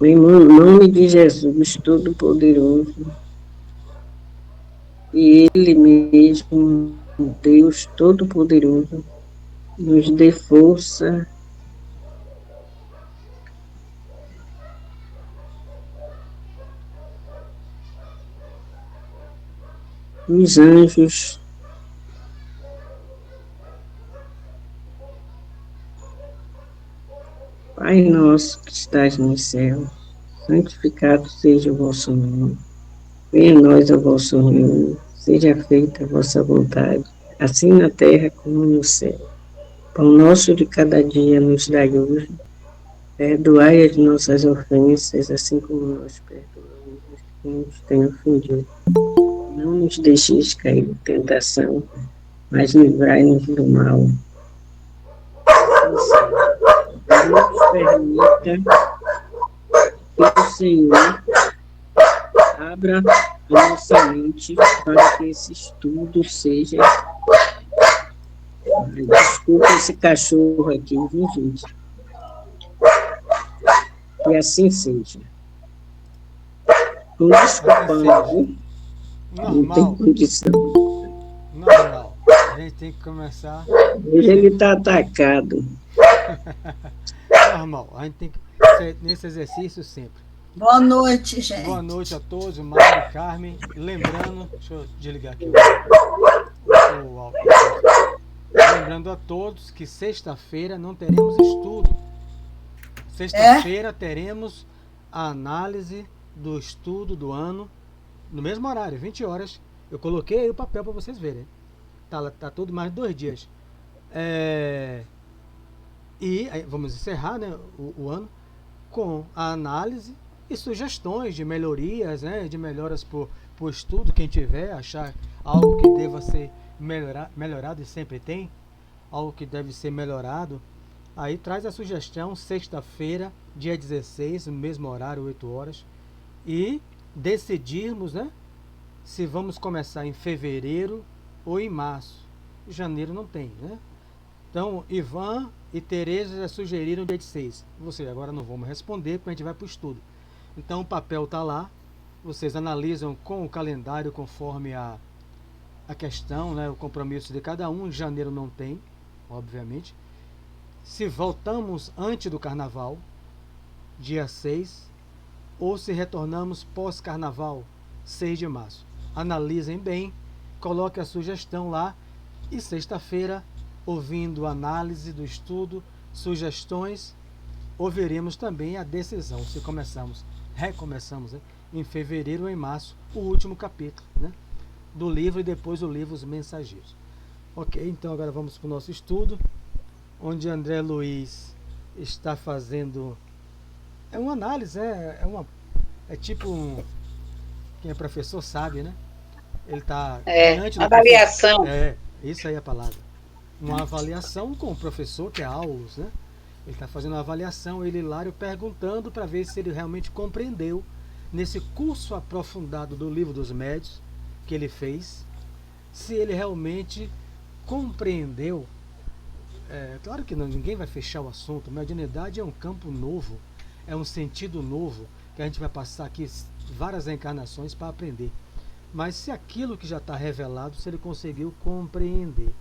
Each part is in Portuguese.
Em nome de Jesus Todo-Poderoso, e Ele mesmo, Deus Todo-Poderoso, nos dê força, os anjos. Pai nosso que estás no céu, santificado seja o vosso nome. Venha a nós o vosso reino, seja feita a vossa vontade, assim na terra como no céu. Pão nosso de cada dia nos dai hoje. Perdoai as nossas ofensas, assim como nós perdoamos os que nos têm ofendido. Não nos deixeis cair em tentação, mas livrai-nos do mal. Não nos permita que o Senhor abra a nossa mente para que esse estudo seja. Desculpa esse cachorro aqui, viu, gente? Que assim seja. Estou desculpando, viu? Não tem Normal, condição. normal. A gente tem que começar Hoje ele sempre. está atacado. Normal, a gente tem que ser nesse exercício sempre. Boa noite, Boa gente. noite a todos, Mário, Carmen. Lembrando, deixa eu desligar aqui o áudio. Lembrando a todos que sexta-feira não teremos estudo. É? Sexta-feira teremos a análise do estudo do ano, no mesmo horário, 20 horas. Eu coloquei aí o papel para vocês verem. Tá tudo mais 2 dias. É, e aí vamos encerrar, né, o ano com a análise e sugestões de melhorias, né, de melhoras para o estudo. Quem tiver, achar algo que deva ser melhorado, e sempre tem algo que deve ser melhorado, aí traz a sugestão, sexta-feira, dia 16, no mesmo horário, 8 horas, e decidirmos, né, se vamos começar em fevereiro ou em março. Janeiro não tem, né? Então, Ivan e Tereza já sugeriram dia 16. Você agora não vamos responder, porque a gente vai para o estudo. Então, o papel está lá. Vocês analisam com o calendário conforme a questão, né, o compromisso de cada um. Em janeiro não tem, obviamente. Se voltamos antes do carnaval, dia 6, ou se retornamos pós-carnaval, 6 de março. Analisem bem, coloque a sugestão lá e sexta-feira, ouvindo análise do estudo, sugestões, ouviremos também a decisão, se recomeçamos, né, em fevereiro ou em março, o último capítulo, né, do livro, e depois o livro Os Mensageiros. Ok, então agora vamos para o nosso estudo, onde André Luiz está fazendo. É uma análise, é tipo quem é professor sabe, né? Ele está É, diante do professor. avaliação. É, isso aí é a palavra. Uma avaliação com o professor, que é aulas, né? Ele está fazendo uma avaliação, ele, Hilário, perguntando para ver se ele realmente compreendeu nesse curso aprofundado do Livro dos Médios que ele fez, se ele realmente compreendeu. Claro que não, ninguém vai fechar o assunto. Mediunidade é um campo novo, é um sentido novo que a gente vai passar aqui várias encarnações para aprender. Mas se aquilo que já está revelado, se ele conseguiu compreender.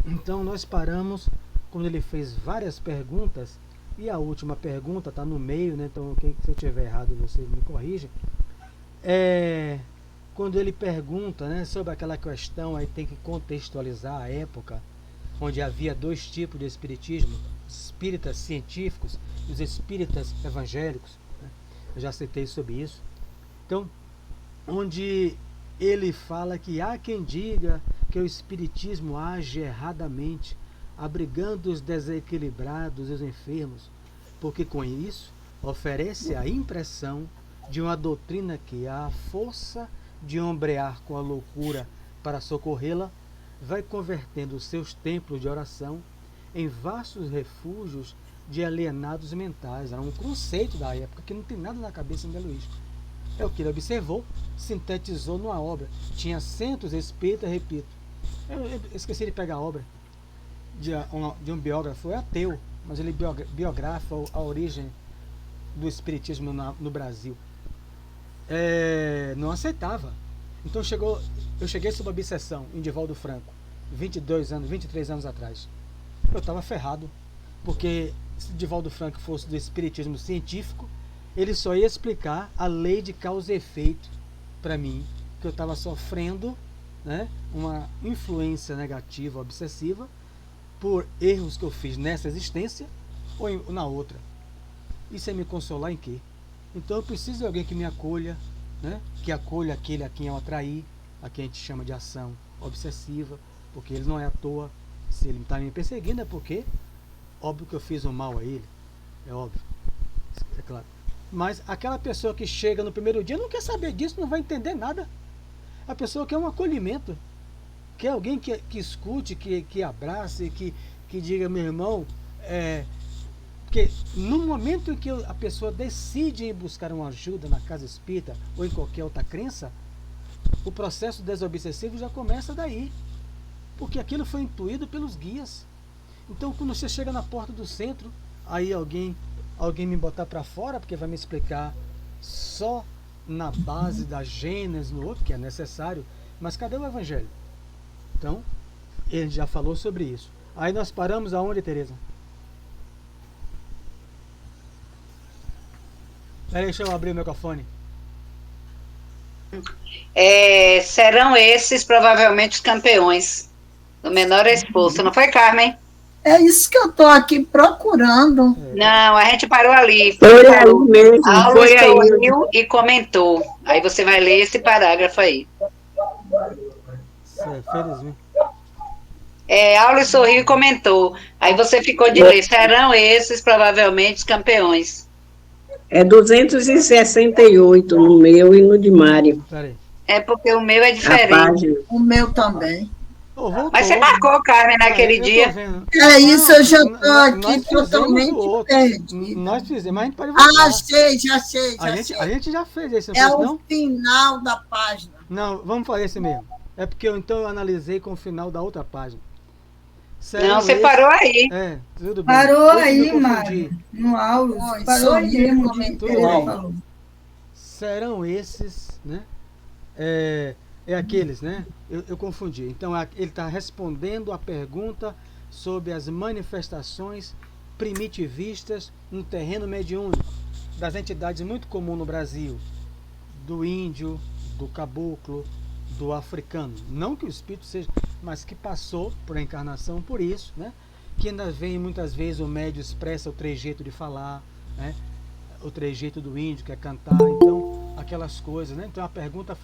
Então nós paramos quando ele fez várias perguntas, e a última pergunta está no meio, né? Então se eu estiver errado você me corrige. É, quando ele pergunta, né, sobre aquela questão, aí tem que contextualizar a época onde havia dois tipos de espiritismo, os espíritas científicos e os espíritas evangélicos, né? Eu já citei sobre isso. Então, onde ele fala que há quem diga que o espiritismo age erradamente, abrigando os desequilibrados e os enfermos, porque com isso oferece a impressão de uma doutrina que a força de ombrear com a loucura para socorrê-la vai convertendo os seus templos de oração em vastos refúgios de alienados mentais. Era um conceito da época que não tem nada na cabeça de Luiz. É o que ele observou, sintetizou numa obra. Tinha centos espíritas, repito. Eu esqueci de pegar a obra de um biógrafo, é ateu, mas ele biografa a origem do espiritismo no Brasil. Não aceitava. Então eu cheguei sob obsessão em Divaldo Franco, 22 anos, 23 anos atrás. Eu estava ferrado, porque se Divaldo Franco fosse do espiritismo científico, ele só ia explicar a lei de causa e efeito para mim, que eu estava sofrendo, né, uma influência negativa, obsessiva, por erros que eu fiz nessa existência ou na outra. Isso é me consolar em quê? Então eu preciso de alguém que me acolha, né, que acolha aquele a quem eu atraí, a quem a gente chama de ação obsessiva, porque ele não é à toa. Se ele está me perseguindo é porque, óbvio que eu fiz um mal a ele, é óbvio, é claro. Mas aquela pessoa que chega no primeiro dia não quer saber disso, não vai entender nada. A pessoa quer um acolhimento, quer alguém que escute, que abrace, que diga, meu irmão, porque no momento em que a pessoa decide ir buscar uma ajuda na casa espírita ou em qualquer outra crença, o processo desobsessivo já começa daí, porque aquilo foi intuído pelos guias. Então, quando você chega na porta do centro, aí alguém me botar para fora, porque vai me explicar só na base da Gênesis, no outro, que é necessário, mas cadê o Evangelho? Então, ele já falou sobre isso. Aí nós paramos aonde, Tereza? Peraí, deixa eu abrir o microfone. Serão esses provavelmente os campeões do menor esforço, não foi, Carmen? É isso que eu estou aqui procurando. Não, a gente parou ali. Foi aí mesmo, Aulo foi aí. sorriu e comentou. Aí você vai ler esse parágrafo aí. Felizmente. Aulo sorriu e comentou. Aí você ficou de ler. Serão esses provavelmente os campeões. É 268 no meu e no de Mário. Peraí. É porque o meu é A diferente. página. O meu também. Mas você marcou, Carmen, naquele dia. É isso, eu já estou aqui Nós totalmente perdida. Nós fizemos, mas a gente pode voltar. Achei. A gente já fez esse, É não? o final da página. Não, vamos fazer esse mesmo. É porque eu analisei com o final da outra página. Não, você parou aí. Tudo bem. Parou aí, Mário. No áudio. Parou aí mesmo. Serão esses, né? Aqueles, né? Eu confundi. Então, ele está respondendo a pergunta sobre as manifestações primitivistas no terreno mediúnico, das entidades muito comuns no Brasil, do índio, do caboclo, do africano. Não que o espírito seja, mas que passou por encarnação por isso, né? Que ainda vem muitas vezes o médium expressa o trejeito de falar, né? O trejeito do índio, que é cantar, então aquelas coisas, né? Então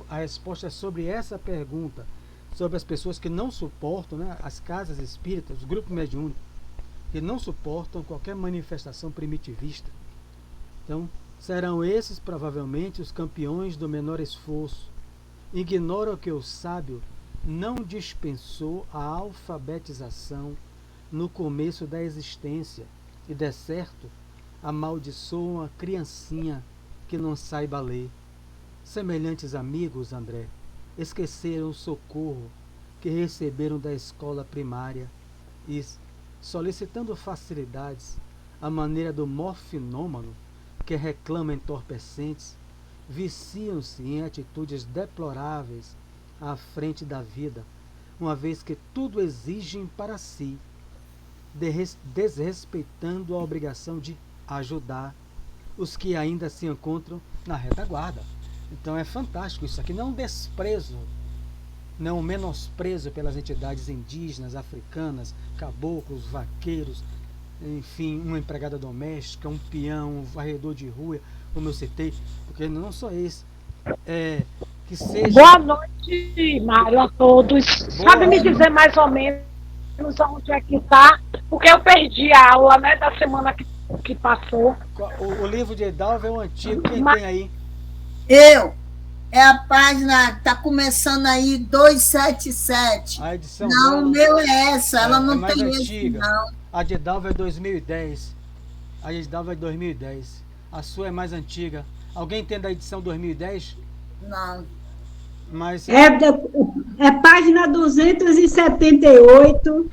a resposta é sobre essa pergunta, sobre as pessoas que não suportam, né? As casas espíritas, os grupos mediúnicos, que não suportam qualquer manifestação primitivista. Então, serão esses provavelmente os campeões do menor esforço. Ignoram que o sábio não dispensou a alfabetização no começo da existência e, de certo, amaldiçoam a criancinha que não saiba ler. Semelhantes amigos, André, esqueceram o socorro que receberam da escola primária e, solicitando facilidades à maneira do morfinômano que reclama entorpecentes, viciam-se em atitudes deploráveis à frente da vida, uma vez que tudo exigem para si, desrespeitando a obrigação de ajudar os que ainda se encontram na retaguarda. Então é fantástico isso aqui, não é um desprezo, não é um menosprezo pelas entidades indígenas, africanas, caboclos, vaqueiros, enfim, uma empregada doméstica, um peão, um varredor de rua, como eu citei, porque não só esse, que seja... Boa noite, Mário, a todos. Sabe me dizer mais ou menos onde é que está? Porque eu perdi a aula, né, da semana que passou. O livro de Edalva é o antigo, quem tem aí? É a página, está começando aí, 277. A edição não, dela, o meu é essa, ela não mais tem antiga. esse, não. A de Edalva é 2010. A de Edalva é 2010. A sua é mais antiga. Alguém tem da edição 2010? Não. Mas... É página 278.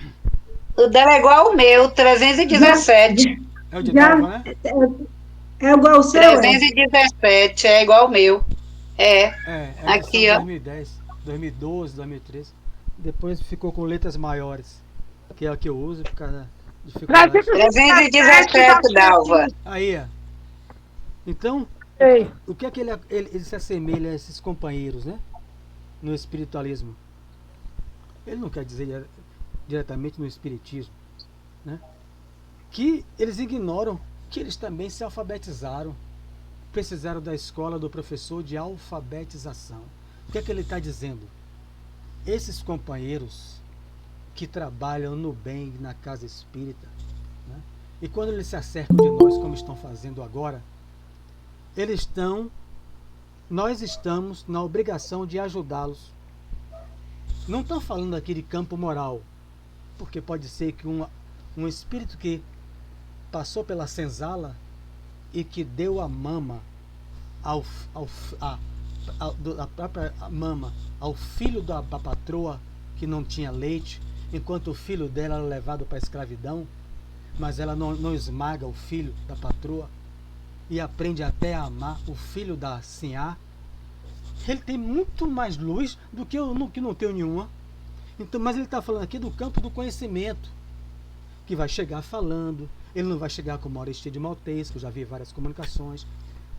O dela é igual ao meu, 317. É o de Edalva, né? É igual o seu? 317, é igual o meu. Aqui, ó. 2010, 2012, 2013. Depois ficou com letras maiores, que é a que eu uso por causa da dificuldade. 317, Dalva. Aí, ó. Então, Ei. o que é que ele se assemelha a esses companheiros, né? No espiritualismo. Ele não quer dizer diretamente no espiritismo, né? Que eles ignoram que eles também se alfabetizaram, precisaram da escola do professor de alfabetização. O que é que ele está dizendo? Esses companheiros que trabalham no bem na casa espírita, né? E quando eles se acercam de nós, como estão fazendo agora, nós estamos na obrigação de ajudá-los. Não estou falando aqui de campo moral, porque pode ser que um espírito que passou pela senzala e que deu a mama a própria mama ao filho da patroa que não tinha leite, enquanto o filho dela era levado para a escravidão, mas ela não esmaga o filho da patroa e aprende até a amar o filho da sinhá. Ele tem muito mais luz do que eu, que não tenho nenhuma. Então, mas ele está falando aqui do campo do conhecimento, que vai chegar falando. Ele não vai chegar como Aristide Maltês, que eu já vi várias comunicações,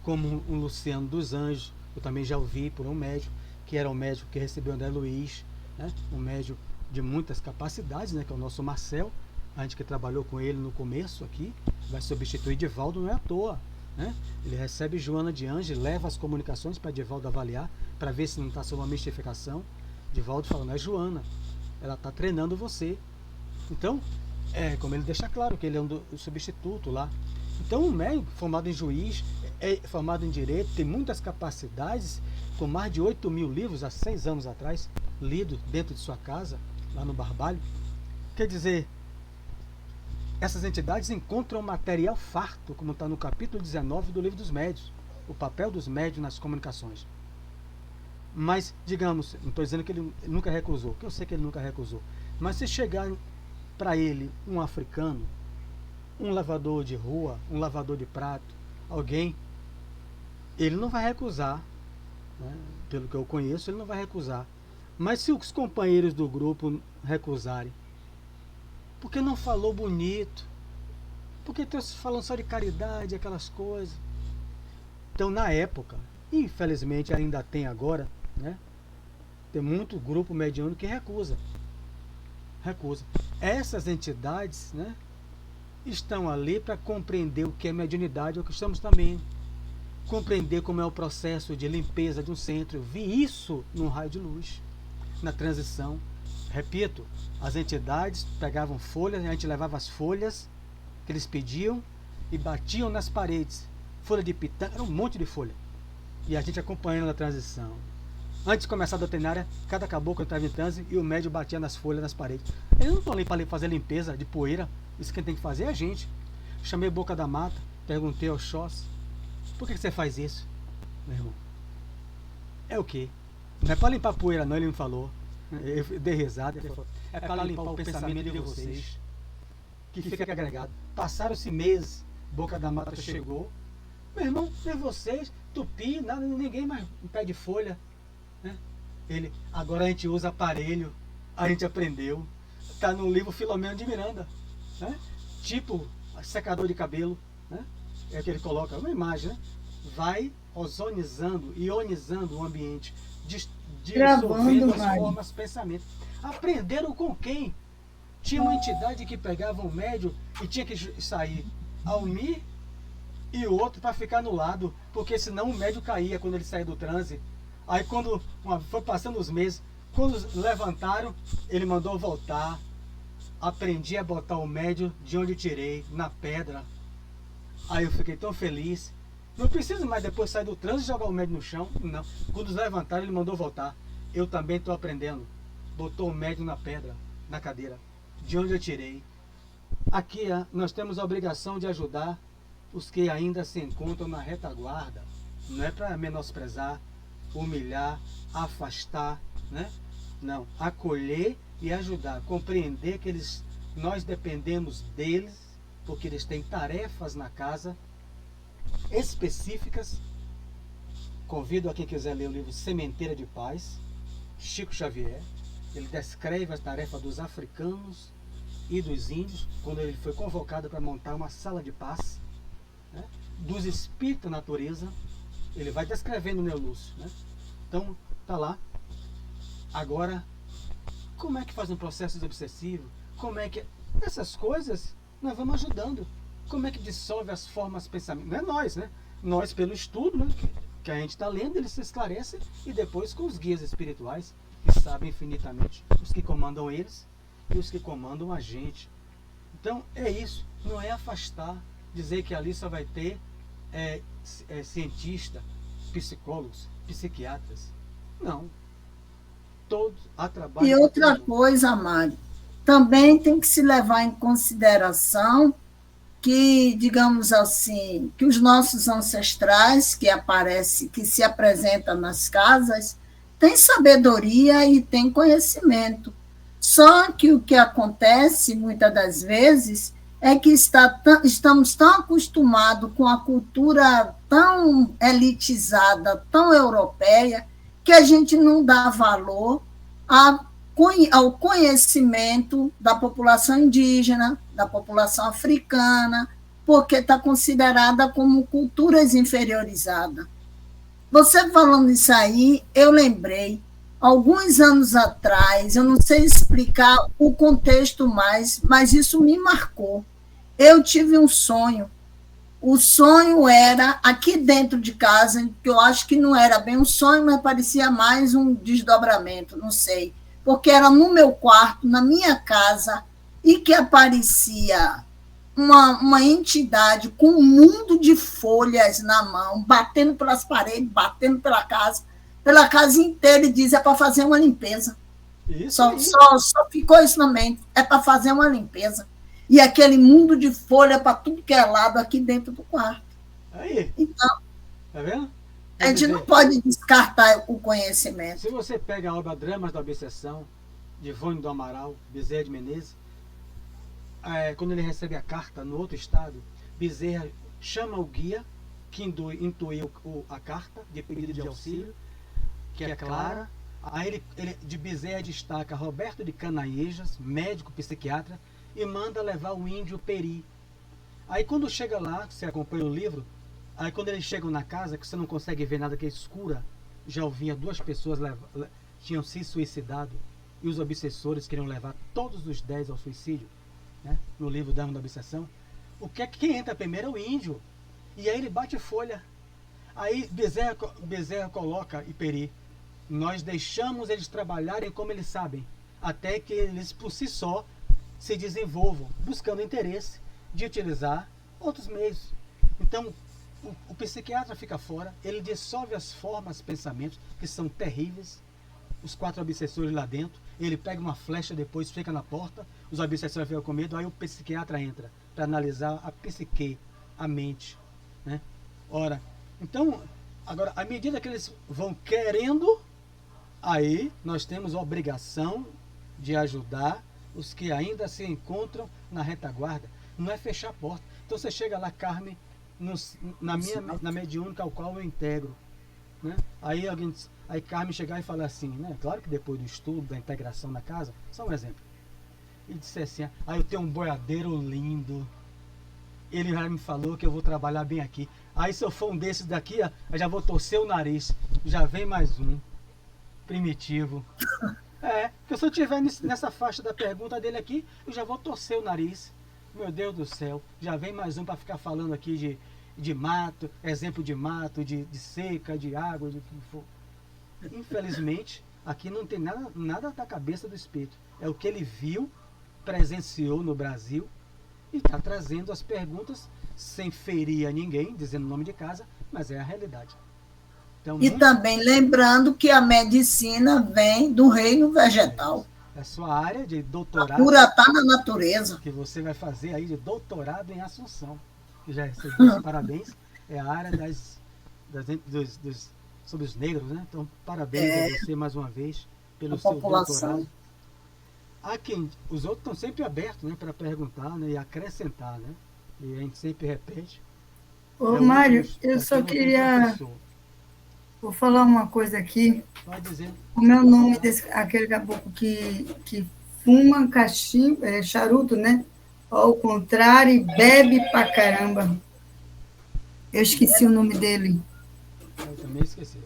como um Luciano dos Anjos, eu também já ouvi por um médico, que era um médico que recebeu André Luiz, né? Um médico de muitas capacidades, né? Que é o nosso Marcel, a gente que trabalhou com ele no começo aqui, vai substituir Divaldo, não é à toa, né? Ele recebe Joana de Anjos, leva as comunicações para Divaldo avaliar, para ver se não está sendo uma mistificação. Divaldo fala, não é Joana, ela está treinando você. Então, como ele deixa claro que ele é um substituto lá. Então, um médico formado em juiz, formado em direito, tem muitas capacidades, com mais de 8.000 livros, há 6 anos atrás, lido dentro de sua casa, lá no Barbalho. Quer dizer, essas entidades encontram material farto, como está no capítulo 19 do Livro dos Médiuns, o papel dos médiuns nas comunicações. Mas, digamos, não estou dizendo que ele nunca recusou, que eu sei que ele nunca recusou, mas se chegar para ele um africano, um lavador de rua, um lavador de prato, alguém, ele não vai recusar, né? Pelo que eu conheço, ele não vai recusar. Mas se os companheiros do grupo recusarem, porque não falou bonito, porque estão falando só de caridade, aquelas coisas. Então, na época, infelizmente ainda tem agora, né? Tem muito grupo mediano que recusa. Essas entidades, né, estão ali para compreender o que é mediunidade, o que estamos também. Compreender como é o processo de limpeza de um centro. Eu vi isso num raio de luz, na transição. Repito, as entidades pegavam folhas, a gente levava as folhas que eles pediam e batiam nas paredes. Folha de pitanga, era um monte de folha. E a gente acompanhando a transição. Antes de começar a doutrinária, cada caboclo entrava em transe e o médium batia nas folhas, nas paredes. Eles não estão ali para fazer limpeza de poeira. Isso quem tem que fazer é a gente. Chamei Boca da Mata, perguntei ao Xós, por que você faz isso, meu irmão? É o quê? Não é para limpar poeira não, ele me falou. Eu dei risada. Ele falou, é para limpar o pensamento de vocês, que fica agregado. Passaram-se meses, Boca da Mata chegou. Meu irmão, nem vocês, tupi, nada, ninguém mais pede folha. Né? Agora a gente usa aparelho, a gente aprendeu. Está no livro Filomeno de Miranda. Né? Tipo secador de cabelo. Né? É que ele coloca uma imagem, né? Vai ozonizando, ionizando o ambiente, dissolvendo as formas, pensamentos. Aprenderam com quem? Tinha uma entidade que pegava um médium e tinha que sair Almir e o outro para ficar no lado, porque senão o médium caía quando ele saía do transe. Aí quando foi passando os meses, quando levantaram, ele mandou voltar. Aprendi a botar o médium de onde eu tirei, na pedra. Aí eu fiquei tão feliz. Não preciso mais depois sair do trânsito e jogar o médium no chão. Não. Quando eles levantaram, ele mandou voltar. Eu também estou aprendendo. Botou o médium na pedra, na cadeira, de onde eu tirei. Aqui nós temos a obrigação de ajudar os que ainda se encontram na retaguarda. Não é para menosprezar, humilhar, afastar, né? Não. Acolher e ajudar. Compreender que nós dependemos deles, porque eles têm tarefas na casa, específicas. Convido a quem quiser ler o livro Sementeira de Paz, Chico Xavier. Ele descreve a tarefa dos africanos e dos índios, quando ele foi convocado para montar uma sala de paz, né? Dos espíritos da natureza. Ele vai descrevendo o Neo Lúcio, né? Então, tá lá. Agora, como é que faz um processo desobsessivo? Como é que... Essas coisas nós vamos ajudando. Como é que dissolve as formas de pensamento? Não é nós, né? Nós, pelo estudo, né, que a gente está lendo, ele se esclarece, e depois com os guias espirituais, que sabem infinitamente, os que comandam eles e os que comandam a gente. Então, é isso. Não é afastar, dizer que ali só vai ter cientista, psicólogos, psiquiatras. Não. Todos a trabalho. E outra coisa, Mário, também tem que se levar em consideração que, digamos assim, que os nossos ancestrais que se apresentam nas casas, têm sabedoria e têm conhecimento. Só que o que acontece, muitas das vezes, é que estamos tão acostumados com a cultura tão elitizada, tão europeia, que a gente não dá valor ao conhecimento da população indígena, da população africana, porque está considerada como culturas inferiorizadas. Você falando isso aí, eu lembrei, alguns anos atrás, eu não sei explicar o contexto mais, mas isso me marcou. Eu tive um sonho. O sonho era, aqui dentro de casa, que eu acho que não era bem um sonho, mas parecia mais um desdobramento, não sei, porque era no meu quarto, na minha casa, e que aparecia uma entidade com um mundo de folhas na mão, batendo pelas paredes, batendo pela casa inteira, e diz, é para fazer uma limpeza. Só ficou isso na mente, é para fazer uma limpeza. E aquele mundo de folha para tudo que é lado aqui dentro do quarto. Aí. Então, tá vendo? A gente não pode descartar o conhecimento. Se você pega a obra Dramas da Obsessão, de Ivone do Amaral, Bezerra de Menezes, quando ele recebe a carta no outro estado, Bezerra chama o guia, que intuiu a carta de pedido de auxílio, que é Clara. Aí ele de Bezerra destaca Roberto de Canaíjas, médico psiquiatra, e manda levar o índio Peri. Aí quando chega lá, você acompanha o livro, aí quando eles chegam na casa, que você não consegue ver nada, que é escura, já ouvia 2 pessoas tinham se suicidado, e os obsessores queriam levar todos os 10 ao suicídio, né? No livro Dama da Obsessão. Quem entra primeiro é o índio, e aí ele bate folha. Aí Bezerra coloca e Peri, nós deixamos eles trabalharem como eles sabem, até que eles por si só se desenvolvam, buscando interesse de utilizar outros meios. Então, o psiquiatra fica fora, ele dissolve as formas, pensamentos, que são terríveis, os 4 obsessores lá dentro, ele pega uma flecha, depois fica na porta, os obsessores ficam com medo, aí o psiquiatra entra para analisar a psique, a mente, né? Ora, então, agora, à medida que eles vão querendo, aí nós temos a obrigação de ajudar os que ainda se encontram na retaguarda. Não é fechar a porta. Então você chega lá, Carmen, na mediúnica ao qual eu integro, né? Aí Carmen chegar e falar assim, né? Claro que depois do estudo, da integração na casa, só um exemplo. E disse assim, eu tenho um boiadeiro lindo, ele já me falou que eu vou trabalhar bem aqui. Aí se eu for um desses daqui, eu já vou torcer o nariz. Já vem mais um. Primitivo. Porque se eu estiver nessa faixa da pergunta dele aqui, eu já vou torcer o nariz. Meu Deus do céu, já vem mais um para ficar falando aqui de mato, exemplo de mato, de seca, de água, de o que for. Infelizmente, aqui não tem nada da cabeça do espírito. É o que ele viu, presenciou no Brasil e está trazendo as perguntas sem ferir a ninguém, dizendo o nome de casa, mas é a realidade. Então, e também lembrando que a medicina vem do reino vegetal. É a sua área de doutorado. A cura está na natureza. Que você vai fazer aí de doutorado em Assunção. Que já recebeu parabéns. É a área sobre os negros, né? Então, parabéns a você mais uma vez pelo seu doutorado. Os outros estão sempre abertos, né, para perguntar, né, e acrescentar, né? E a gente sempre repete. Ô, É Mário, outros, eu aqui só não tem queria. professor. Vou falar uma coisa aqui. Pode dizer. Como é o nome desse, aquele caboclo que fuma cachimbo, charuto, né? Ao contrário, e bebe pra caramba. Eu esqueci o nome dele. Eu também esqueci.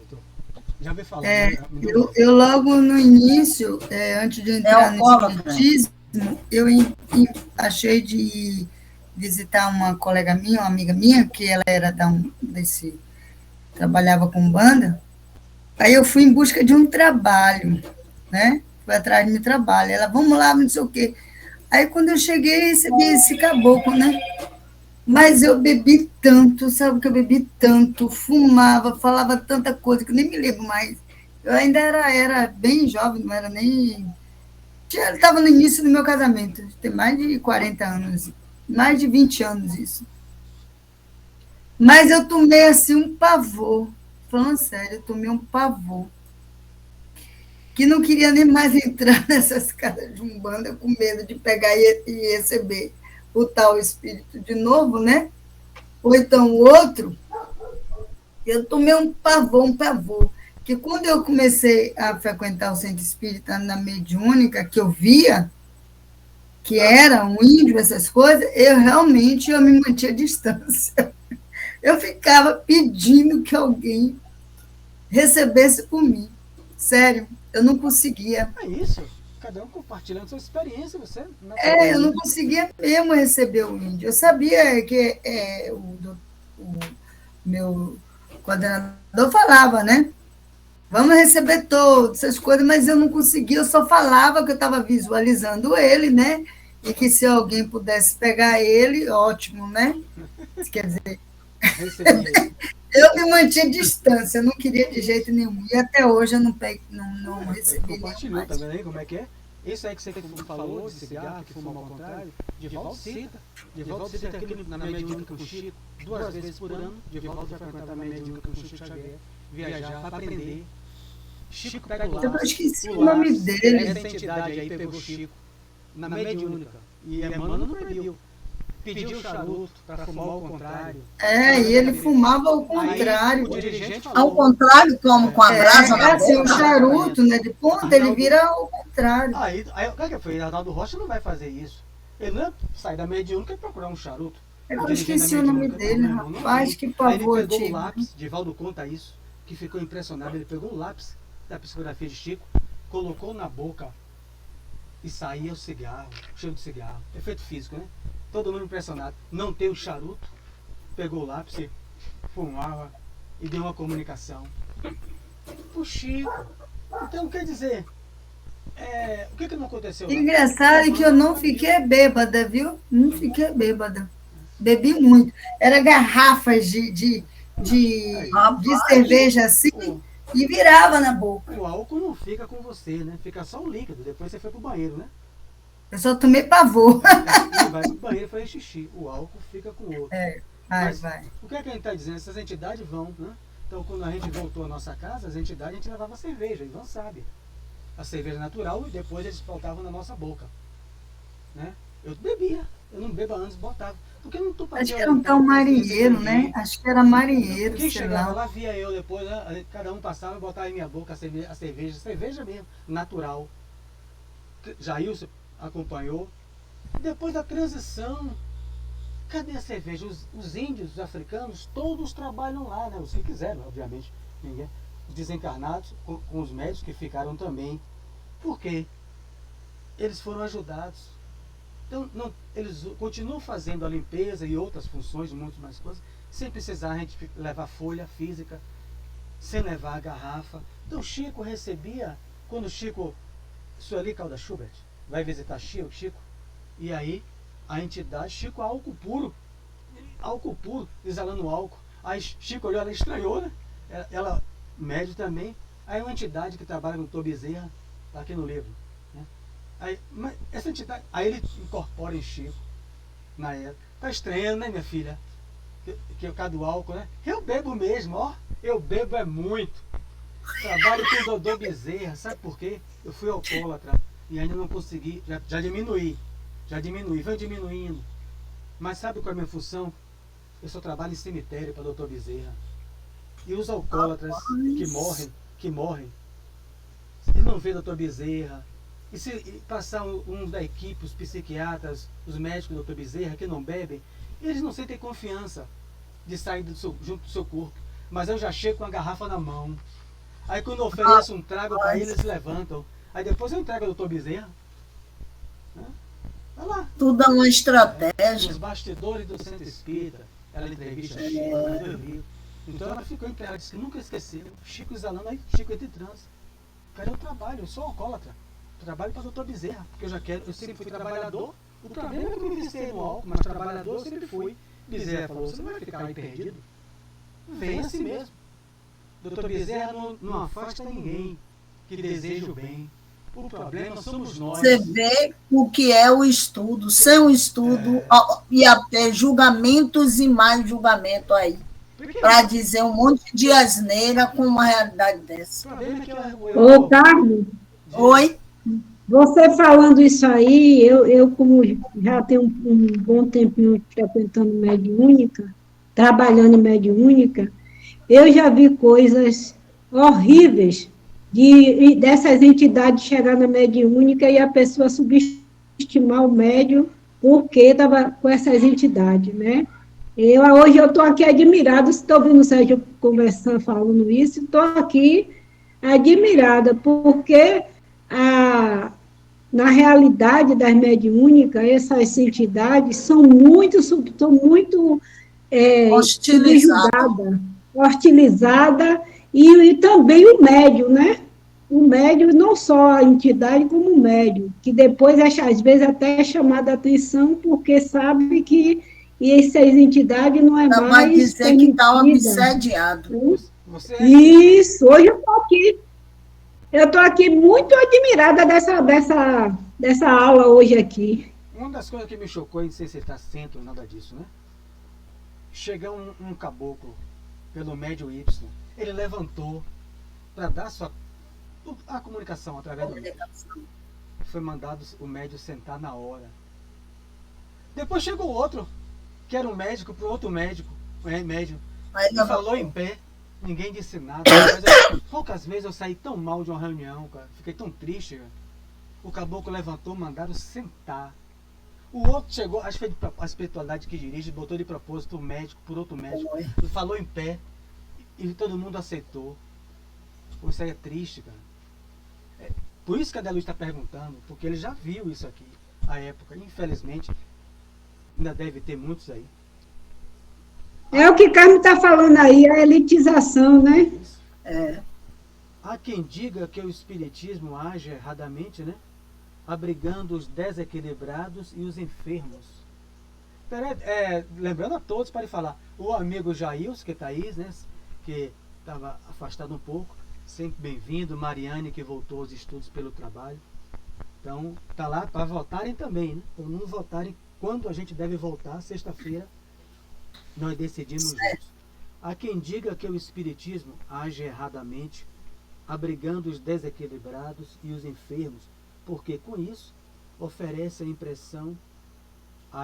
Já ouvi falar, É, né? Me deu eu logo no início, antes de entrar no alcoólatra. espiritismo, eu achei de visitar uma colega minha, uma amiga minha, que ela era trabalhava com banda. Aí eu fui em busca de um trabalho, né? Fui atrás de meu trabalho. Ela, vamos lá, não sei o quê. Aí quando eu cheguei, recebi esse caboclo, né? Mas eu bebi tanto, sabe que eu bebi tanto, fumava, falava tanta coisa que eu nem me lembro mais. Eu ainda era bem jovem, não era nem. Estava no início do meu casamento, tem mais de 40 anos, mais de 20 anos isso. Mas eu tomei assim um pavor, falando sério, eu tomei um pavor, que não queria nem mais entrar nessas casas de umbanda com medo de pegar e receber o tal espírito de novo, né? Ou então o outro. Eu tomei um pavor, que quando eu comecei a frequentar o centro espírita na mediúnica, que eu via que era um índio, essas coisas, eu me mantinha à distância. Eu ficava pedindo que alguém recebesse por mim. Sério, eu não conseguia. É isso. Cada um compartilhando sua experiência, você. Eu não conseguia mesmo receber o índio. Eu sabia que o meu coordenador falava, né? Vamos receber todas essas coisas, mas eu não conseguia, eu só falava que eu estava visualizando ele, né? E que se alguém pudesse pegar ele, ótimo, né? Quer dizer, eu me mantinha à distância, eu não queria de jeito nenhum. E até hoje eu não recebi. Compartilhou, tá vendo aí como é que é? Isso aí que você falou de cigarro, que fuma ao contrário, Divaldo cita. Divaldo cita aquele na mediúnica com o Chico, 2 vezes por ano, Divaldo vai frequentar a mediúnica com o Chico Xavier, viajar para aprender. Chico pega o lápis. Eu esqueci o nome dele. Essa entidade aí pegou Chico na mediúnica. E Emmanuel não proibiu. Pediu charuto para fumar ao contrário. E ele fumava ao contrário. Aí, o dirigente falou, Ao contrário, como com a brasa na assim, boca. o charuto, né, de ponta, ele vira ao contrário. Aí o que foi? Arnaldo Rocha não vai fazer isso. Ele não ia sair da mediúnica e procurar um charuto. Eu esqueci o nome dele, rapaz, que Aí pavor, ele pegou o tio. lápis, Divaldo conta isso, que ficou impressionado. Ele pegou o lápis da psicografia de Chico, colocou na boca e saía o cigarro, cheiro de cigarro. Efeito físico, né? Todo mundo impressionado. Não tem o charuto, pegou o lápis e fumava e deu uma comunicação. O Chico. Então, quer dizer, o que não aconteceu lá? Engraçado que eu não fiquei bêbada, viu? Não fiquei bêbada. Bebi muito. Era garrafas de cerveja assim e virava na boca. O álcool não fica com você, né? Fica só o líquido. Depois você foi pro banheiro, né? Eu só tomei pavor. Ele vai pro banheiro e faz xixi. O álcool fica com o outro. Vai. O que é que a gente está dizendo? Essas entidades vão, né? Então, quando a gente voltou à nossa casa, as entidades, a gente levava cerveja, Ivan sabe. A cerveja natural e depois eles botavam na nossa boca. Né? Eu bebia. Eu não bebo antes, botava. Porque eu não tô Acho que era um tal marinheiro, né? Acho que era marinheiro, Quem sei chegava lá. lá, via eu depois, né? Cada um passava e botava em minha boca a cerveja mesmo, natural. Jailson acompanhou. Depois da transição, cadê a cerveja? Os índios, os africanos, todos trabalham lá, né? Os que quiseram, obviamente. Ninguém. Os desencarnados, com os médicos que ficaram também. Por quê? Eles foram ajudados. Então, eles continuam fazendo a limpeza e outras funções, muitas mais coisas, sem precisar a gente levar folha física, sem levar a garrafa. Então, Chico recebia, quando Chico, Sueli Calda Schubert, vai visitar Chico, e aí a entidade, Chico, álcool puro, exalando álcool. Aí Chico olhou, ela estranhou, né? Ela médio também. Aí uma entidade que trabalha com Dr. Bezerra, está aqui no livro. Né? Aí, mas essa entidade, aí ele incorpora em Chico, na época. Está estranhando, né, minha filha? Que é o caso do álcool, né? Eu bebo mesmo, ó. Eu bebo é muito. Trabalho com o Dr. Bezerra, sabe por quê? Eu fui alcoólatra e ainda não consegui, já diminuí, vai diminuindo. Mas sabe qual é a minha função? Eu só trabalho em cemitério para doutor Bezerra. E os alcoólatras que morrem, e não vê doutor Bezerra. E se passar um da equipe, os psiquiatras, os médicos do doutor Bezerra, que não bebem, eles não sentem confiança de sair junto do seu corpo. Mas eu já chego com a garrafa na mão. Aí quando eu ofereço um trago para eles, eles levantam. Aí depois eu entrego ao doutor Bezerra. Olha lá. Tudo é uma estratégia. Nos bastidores do Centro Espírita, ela entrevista Chico em 2000. Então ela ficou ela disse que nunca esqueceu. Chico exalando, aí Chico entra em transe. Cara, eu trabalho, eu sou alcoólatra. Trabalho para o doutor Bezerra, porque eu sempre fui trabalhador. O problema é que eu me viciei no álcool, mas trabalhador eu sempre fui. Bezerra falou, você não vai ficar aí perdido? Vem assim mesmo. Doutor Bezerra não afasta ninguém que deseja o bem. O problema somos nós. Você vê o que é o estudo. Sem o estudo, ia ter julgamentos e mais julgamento aí. Para dizer um monte de asneira com uma realidade dessa. O problema é que Ô, Carlos, Oi? você falando isso aí, eu como já tenho um bom tempinho frequentando mediúnica, trabalhando em mediúnica, eu já vi coisas horríveis dessas entidades chegar na mediúnica e a pessoa subestimar o médium porque estava com essas entidades, né? Hoje eu estou aqui admirada, estou ouvindo o Sérgio conversando, falando isso, estou aqui admirada, porque na realidade das mediúnicas, essas entidades são muito hostilizadas, e também o médium, né? O médium, não só a entidade, como o médium, que depois, às vezes, até é chamada a atenção, porque sabe que essas entidades não é mais... Vai dizer que está obsediado. Isso, hoje eu estou aqui muito admirada dessa aula hoje aqui. Uma das coisas que me chocou, não sei se está centro, nada disso, né? Chega um caboclo pelo médium Y, ele levantou para dar a comunicação através do médium. Foi mandado o médium sentar na hora. Depois chegou outro, que era um médico, para o outro médium, e falou em pé. Ninguém disse nada. Mas poucas vezes eu saí tão mal de uma reunião, cara. Fiquei tão triste, cara. O caboclo levantou, mandaram sentar. O outro chegou, acho que foi a espiritualidade que dirige, botou de propósito o médico por outro médico. Falou em pé. E todo mundo aceitou. Pô, isso aí é triste, cara. Por isso que a Adeluz está perguntando, porque ele já viu isso aqui, a época. Infelizmente, ainda deve ter muitos aí. É o que Carmen está falando aí, a elitização, né? Há quem diga que o espiritismo age erradamente, né? Abrigando os desequilibrados e os enfermos. Lembrando a todos para falar, o amigo Jails, que está aí, né? Que estava afastado um pouco, sempre bem-vindo. Mariane, que voltou aos estudos pelo trabalho. Então, está lá para votarem também, né? Para não votarem quando a gente deve voltar, sexta-feira. Nós decidimos juntos. Há quem diga que o espiritismo age erradamente, abrigando os desequilibrados e os enfermos, porque com isso oferece a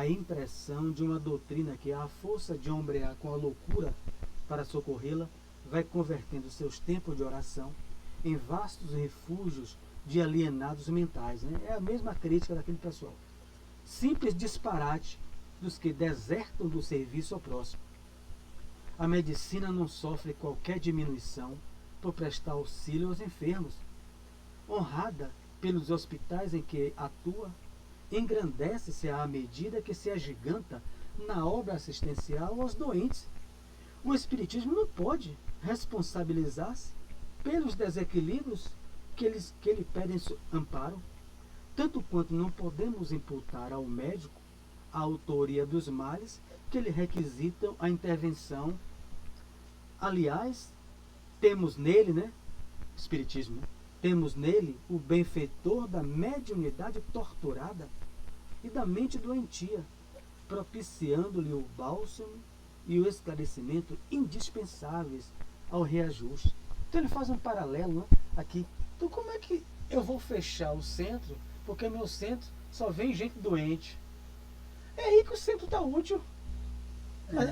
impressão de uma doutrina que a força de ombrear com a loucura para socorrê-la vai convertendo seus tempos de oração em vastos refúgios de alienados mentais, né? É a mesma crítica daquele pessoal. Simples disparate dos que desertam do serviço ao próximo. A medicina não sofre qualquer diminuição por prestar auxílio aos enfermos. Honrada pelos hospitais em que atua, engrandece-se à medida que se agiganta na obra assistencial aos doentes. O Espiritismo não pode responsabilizar-se pelos desequilíbrios que lhe pedem amparo, tanto quanto não podemos imputar ao médico a autoria dos males que lhe requisitam a intervenção. Aliás, temos nele, né, Espiritismo, temos nele o benfeitor da mediunidade torturada e da mente doentia, propiciando-lhe o bálsamo e o esclarecimento indispensáveis ao reajuste. Então ele faz um paralelo, né, aqui. Então como é que eu vou fechar o centro, porque meu centro só vem gente doente? É aí que o centro está útil.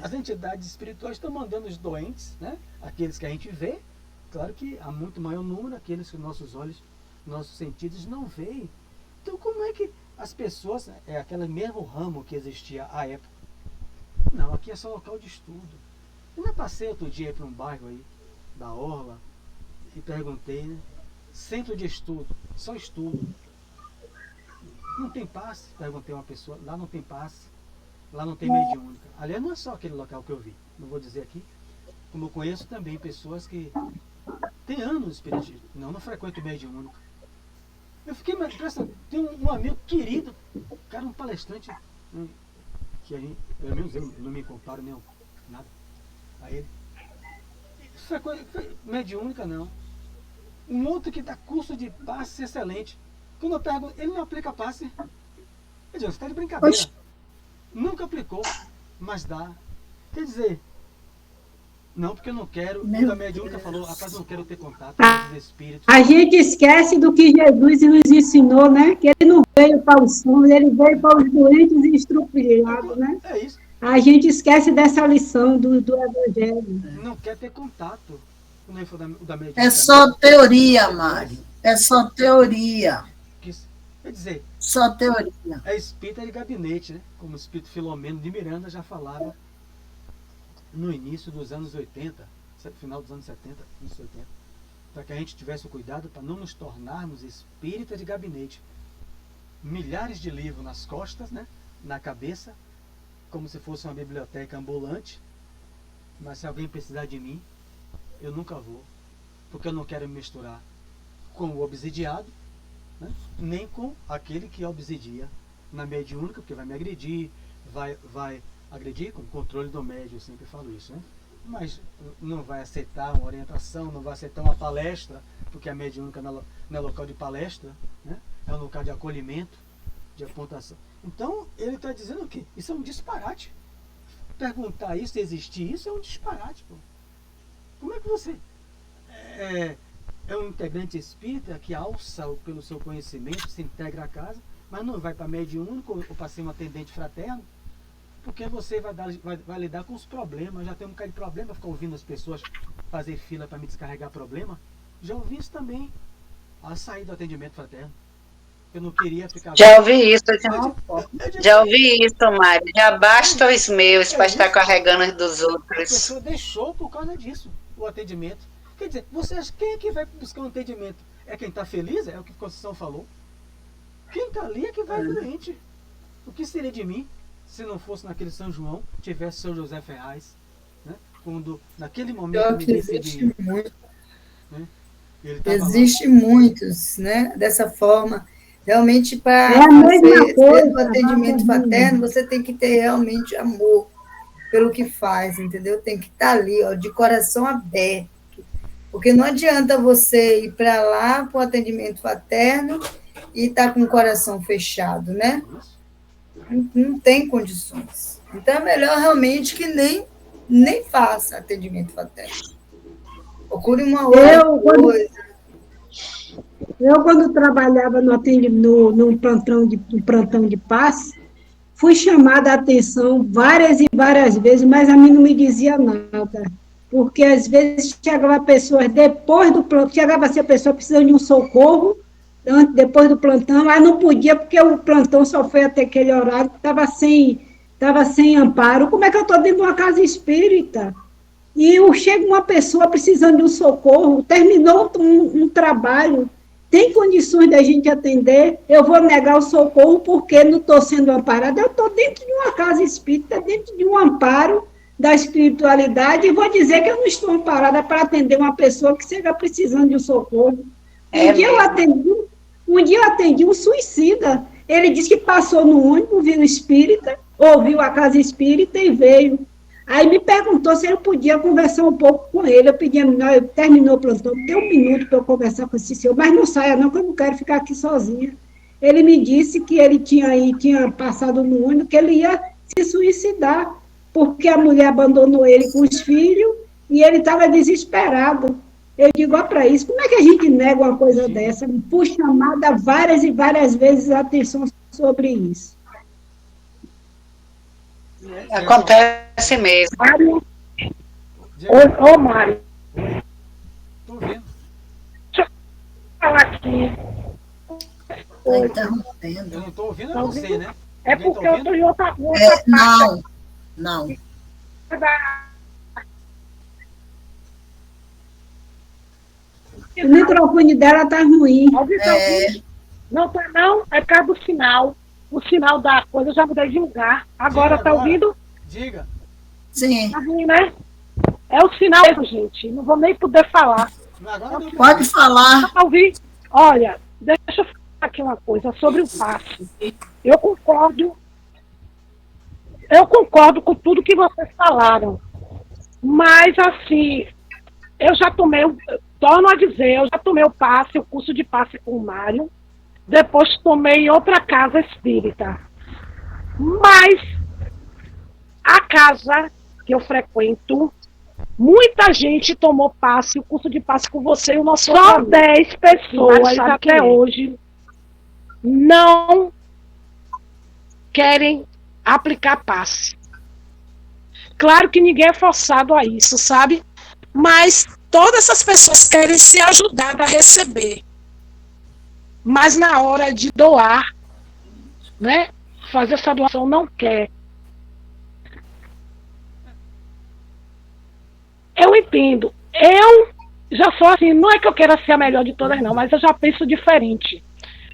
As entidades espirituais estão mandando os doentes, né? Aqueles que a gente vê. Claro que há muito maior número aqueles que nossos olhos, nossos sentidos não veem. Então como é que as pessoas, aquele mesmo ramo que existia à época, não, aqui é só local de estudo. Eu me passei outro dia para um bairro aí, da Orla, e perguntei, né? Centro de estudo, só estudo. Não tem passe? Perguntei a uma pessoa, lá não tem passe, lá não tem mediúnica. Aliás, não é só aquele local que eu vi, não vou dizer aqui, como eu conheço também pessoas que têm anos de espiritismo, não frequento mediúnica. Eu fiquei mais impressionado, tem um amigo querido, cara, um palestrante, que a gente, pelo menos eu não me comparo nem nada a ele. Mediúnica não. Um outro que dá curso de passe excelente. Quando eu pergunto, ele não aplica passe. Eu digo, você está de brincadeira. Oxi. Nunca aplicou, mas dá. Quer dizer, não, porque eu não quero. Meu A mediúnica Deus. falou, rapaz, eu não quero ter contato com os espíritos. A gente esquece do que Jesus nos ensinou, né? Que ele não veio para os sãos, ele veio para os doentes e estrupiados, né? É isso. A gente esquece dessa lição do Evangelho. Não quer ter contato. Quando ele for da mediúnica. É só teoria, Mari. É só teoria. Quer dizer, Só teoria. é espírita de gabinete, né? Como o espírito Filomeno de Miranda já falava no início dos anos 80, final dos anos 70, anos 80, para que a gente tivesse o cuidado para não nos tornarmos espírita de gabinete. Milhares de livros nas costas, né? Na cabeça, como se fosse uma biblioteca ambulante, mas se alguém precisar de mim, eu nunca vou, porque eu não quero me misturar com o obsidiado, né? Nem com aquele que obsidia na mediúnica, porque vai me agredir, vai agredir com o controle do médium, eu sempre falo isso, né? Mas não vai aceitar uma orientação, não vai aceitar uma palestra, porque a mediúnica não é local de palestra, né? É um local de acolhimento, de apontação. Então, ele está dizendo o quê? Isso é um disparate. Perguntar isso, existir isso, é um disparate, pô. Como é que você é um integrante espírita que alça pelo seu conhecimento, se integra à casa, mas não vai para mediúnico ou para ser um atendente fraterno, porque você vai lidar com os problemas. Já tem um bocado de problema, ficar ouvindo as pessoas fazer fila para me descarregar problema. Já ouvi isso também, a sair do atendimento fraterno. Eu não queria ficar... Já ouvi isso, já ouvi isso, Mário. Já basta os meus para estar carregando os dos A outros. pessoa deixou por causa disso o atendimento. Quer dizer, quem é que vai buscar um atendimento? É quem está feliz? É o que a Conceição falou. Quem está ali é que vai doente. O que seria de mim se não fosse naquele São João, tivesse São José Ferraz, né? Quando naquele momento eu me decidi, muito. né? Ele tava Existe muitos, né? Dessa forma. Realmente, para É a mesma ser coisa, do atendimento tá? fraterno, você tem que ter realmente amor pelo que faz, entendeu? Tem que estar ali, ó, de coração aberto. Porque não adianta você ir para lá, para o atendimento fraterno, e estar com o coração fechado, né? Não tem condições. Então, é melhor realmente que nem faça atendimento fraterno. Procure uma outra coisa. Eu, quando trabalhava num plantão de passe, fui chamada a atenção várias e várias vezes, mas a mim não me dizia nada. Porque, às vezes, chegava pessoas depois do plantão, chegava a ser a pessoa precisando de um socorro, depois do plantão, mas não podia, porque o plantão só foi até aquele horário, estava sem amparo. Como é que eu estou dentro de uma casa espírita? E chega uma pessoa precisando de um socorro, terminou um trabalho, tem condições da gente atender, eu vou negar o socorro porque não estou sendo amparada. Eu estou dentro de uma casa espírita, dentro de um amparo da espiritualidade, e vou dizer que eu não estou amparada para atender uma pessoa que esteja precisando de um socorro. Um dia eu atendi um suicida. Ele disse que passou no ônibus, viu espírita, ouviu a casa espírita e veio. Aí me perguntou se eu podia conversar um pouco com ele. Eu pedi, não, terminou o plantão, tem um minuto para eu conversar com esse senhor, mas não saia não, que eu não quero ficar aqui sozinha. Ele me disse que ele tinha passado no ônibus, que ele ia se suicidar, porque a mulher abandonou ele com os filhos e ele estava desesperado. Eu digo, ó, para isso, como é que a gente nega uma coisa dessa? Por chamada várias e várias vezes a atenção sobre isso. Acontece mesmo. Mário, Diga, ô Mário, tô ouvindo. deixa eu falar aqui. Está interrompendo. Eu não tô ouvindo, Tá eu não sei, ouvindo? né? É Alguém tá porque eu ouvindo? estou em outra Não, não. da- O microfone dela tá ruim. Alguém tá ouvindo? Não tá não, é por causa do sinal. O sinal da coisa, eu já mudei de lugar. Agora Diga tá agora. ouvindo? Diga. Sim, Tá ruim, né? É o sinal mesmo, gente. Não vou nem poder falar. Agora deu pra pode ouvir. falar. Pra ouvir? Olha, deixa eu falar aqui uma coisa sobre o passe. Eu concordo com tudo que vocês falaram. Mas, assim, eu já tomei, torno a dizer, eu já tomei o curso de passe com o Mário. Depois tomei em outra casa espírita. Mas a casa que eu frequento, muita gente tomou passe, o curso de passe com você e o nosso só 10 pessoas até hoje não querem aplicar passe. Claro que ninguém é forçado a isso, sabe? Mas todas essas pessoas querem ser ajudadas a receber. Mas na hora de doar, né? Fazer essa doação não quer. Eu entendo. Eu já sou assim, não é que eu queira ser a melhor de todas, não, mas eu já penso diferente.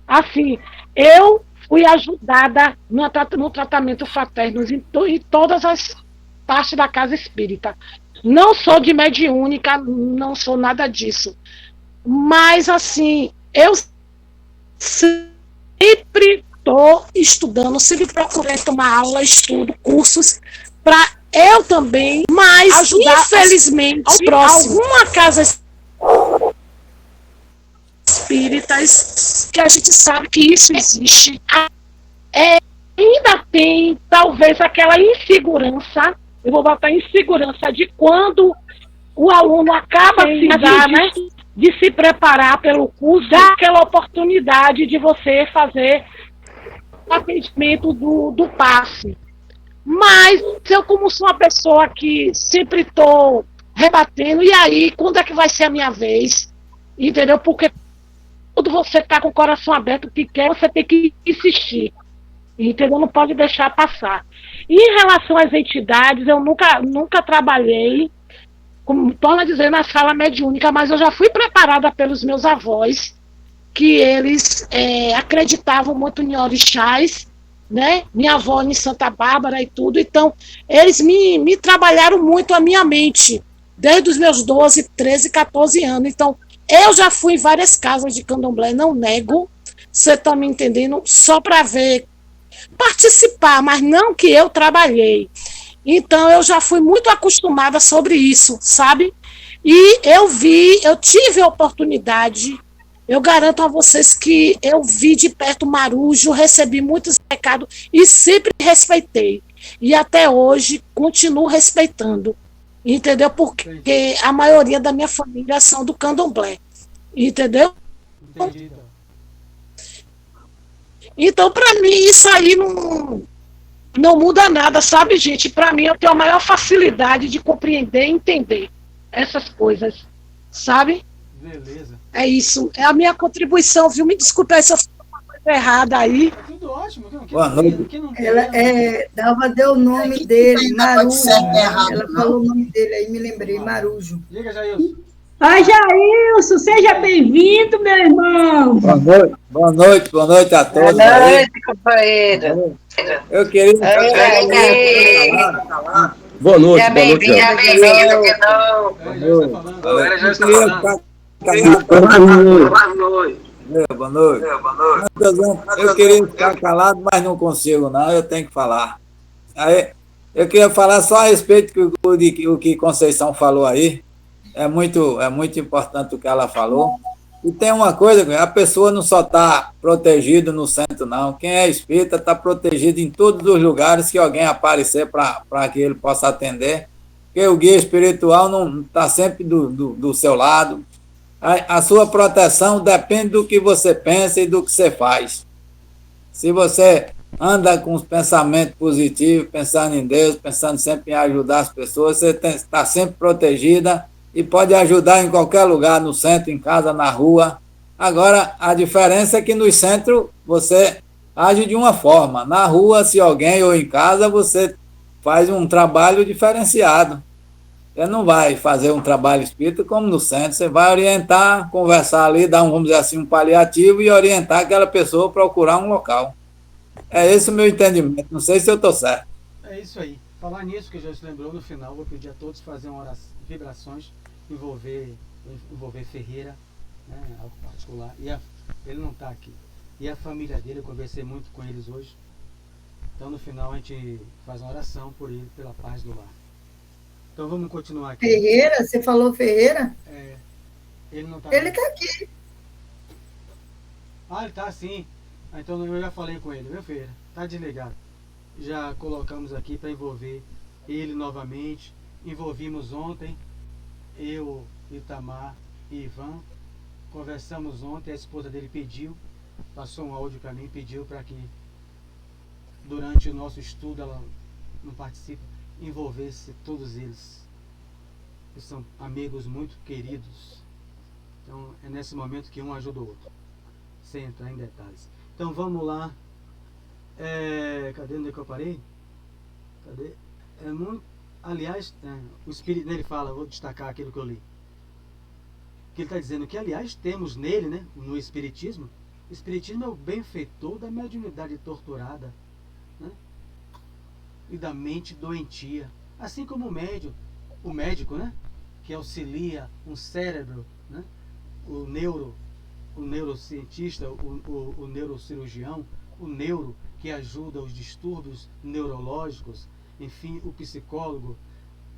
Assim, eu fui ajudada no tratamento fraterno em todas as partes da casa espírita. Não sou de mediúnica, não sou nada disso. Mas, assim, eu sempre estou estudando, sempre procurei tomar aula, estudo, cursos, para eu também, mas ajudar, infelizmente, ao próximo. Alguma casa espíritas, que a gente sabe que isso existe, ainda tem, talvez, aquela insegurança, eu vou botar insegurança de quando o aluno acaba de se preparar pelo curso, dá aquela oportunidade de você fazer o atendimento do passe. Mas eu, como sou uma pessoa que sempre estou rebatendo, e aí, quando é que vai ser a minha vez? Entendeu? Porque quando você está com o coração aberto, que quer, você tem que insistir. Entendeu? Não pode deixar passar. E em relação às entidades, eu nunca trabalhei, como torna a dizer, na sala mediúnica, mas eu já fui preparada pelos meus avós, que eles acreditavam muito em orixás, né? Minha avó em Santa Bárbara e tudo. Então, eles me trabalharam muito a minha mente, desde os meus 12, 13, 14 anos. Então, eu já fui em várias casas de candomblé, não nego, você está me entendendo, só para ver, participar, mas não que eu trabalhei. Então, eu já fui muito acostumada sobre isso, sabe? E eu tive a oportunidade, eu garanto a vocês que eu vi de perto o Marujo, recebi muitos recados e sempre respeitei. E até hoje continuo respeitando, entendeu? Porque a maioria da minha família são do candomblé, entendeu? Entendi, então. Então, para mim, isso aí não muda nada, sabe, gente? Para mim, eu tenho a maior facilidade de compreender e entender essas coisas, sabe? Beleza. É isso. É a minha contribuição, viu? Me desculpe se eu fiz uma coisa errada aí. Tá tudo ótimo. Boa noite. Ela, Dalva deu o nome dele, Marujo. Ela falou o nome dele, aí me lembrei, Marujo. Diga, Jailson. Oi, Jailson, seja bem-vindo, meu irmão. Boa noite a todos. Boa noite, companheiro. Eu queria. Boa noite, Seja bem-vindo de novo. Agora já está Boa noite. Eu queria ficar calado, mas não consigo, não. Eu tenho que falar. Aí, eu queria falar só a respeito do que Conceição falou aí. É muito importante o que ela falou. E tem uma coisa, a pessoa não só está protegida no centro, não. Quem é espírita está protegido em todos os lugares que alguém aparecer para que ele possa atender. Porque o guia espiritual não está sempre do seu lado. A sua proteção depende do que você pensa e do que você faz. Se você anda com os pensamentos positivos, pensando em Deus, pensando sempre em ajudar as pessoas, você está sempre protegida e pode ajudar em qualquer lugar, no centro, em casa, na rua. Agora, a diferença é que no centro você age de uma forma. Na rua, se alguém, ou em casa, você faz um trabalho diferenciado. Você não vai fazer um trabalho espírita como no centro, você vai orientar, conversar ali, dar vamos dizer assim, um paliativo e orientar aquela pessoa a procurar um local. É esse o meu entendimento, não sei se eu estou certo. É isso aí. Falar nisso, que já se lembrou, no final vou pedir a todos fazer uma oração, vibrações, envolver Ferreira, né, algo particular. Ele não está aqui. E a família dele, eu conversei muito com eles hoje. Então no final a gente faz uma oração por ele, pela paz do lar. Então vamos continuar aqui. Ferreira? Você falou Ferreira? É, ele não está. Ele está aqui. Ah, ele está sim. Ah, então eu já falei com ele, viu, Ferreira? Tá desligado. Já colocamos aqui para envolver ele novamente. Envolvimos ontem, eu, Itamar e Ivan. Conversamos ontem, a esposa dele pediu, passou um áudio para mim, pediu para que durante o nosso estudo, ela não participa, envolvesse todos eles, que são amigos muito queridos. Então é nesse momento que um ajuda o outro, sem entrar em detalhes. Então vamos lá. Cadê onde é que eu parei? Cadê? Aliás, o Espírito nele fala, vou destacar aquilo que eu li. Que ele está dizendo que, aliás, temos nele, né, no Espiritismo, o Espiritismo é o benfeitor da mediunidade torturada, né, e da mente doentia. Assim como o médico, né, que auxilia um cérebro, né, o neurocientista, o neurocirurgião, o neuro que ajuda os distúrbios neurológicos, enfim, o psicólogo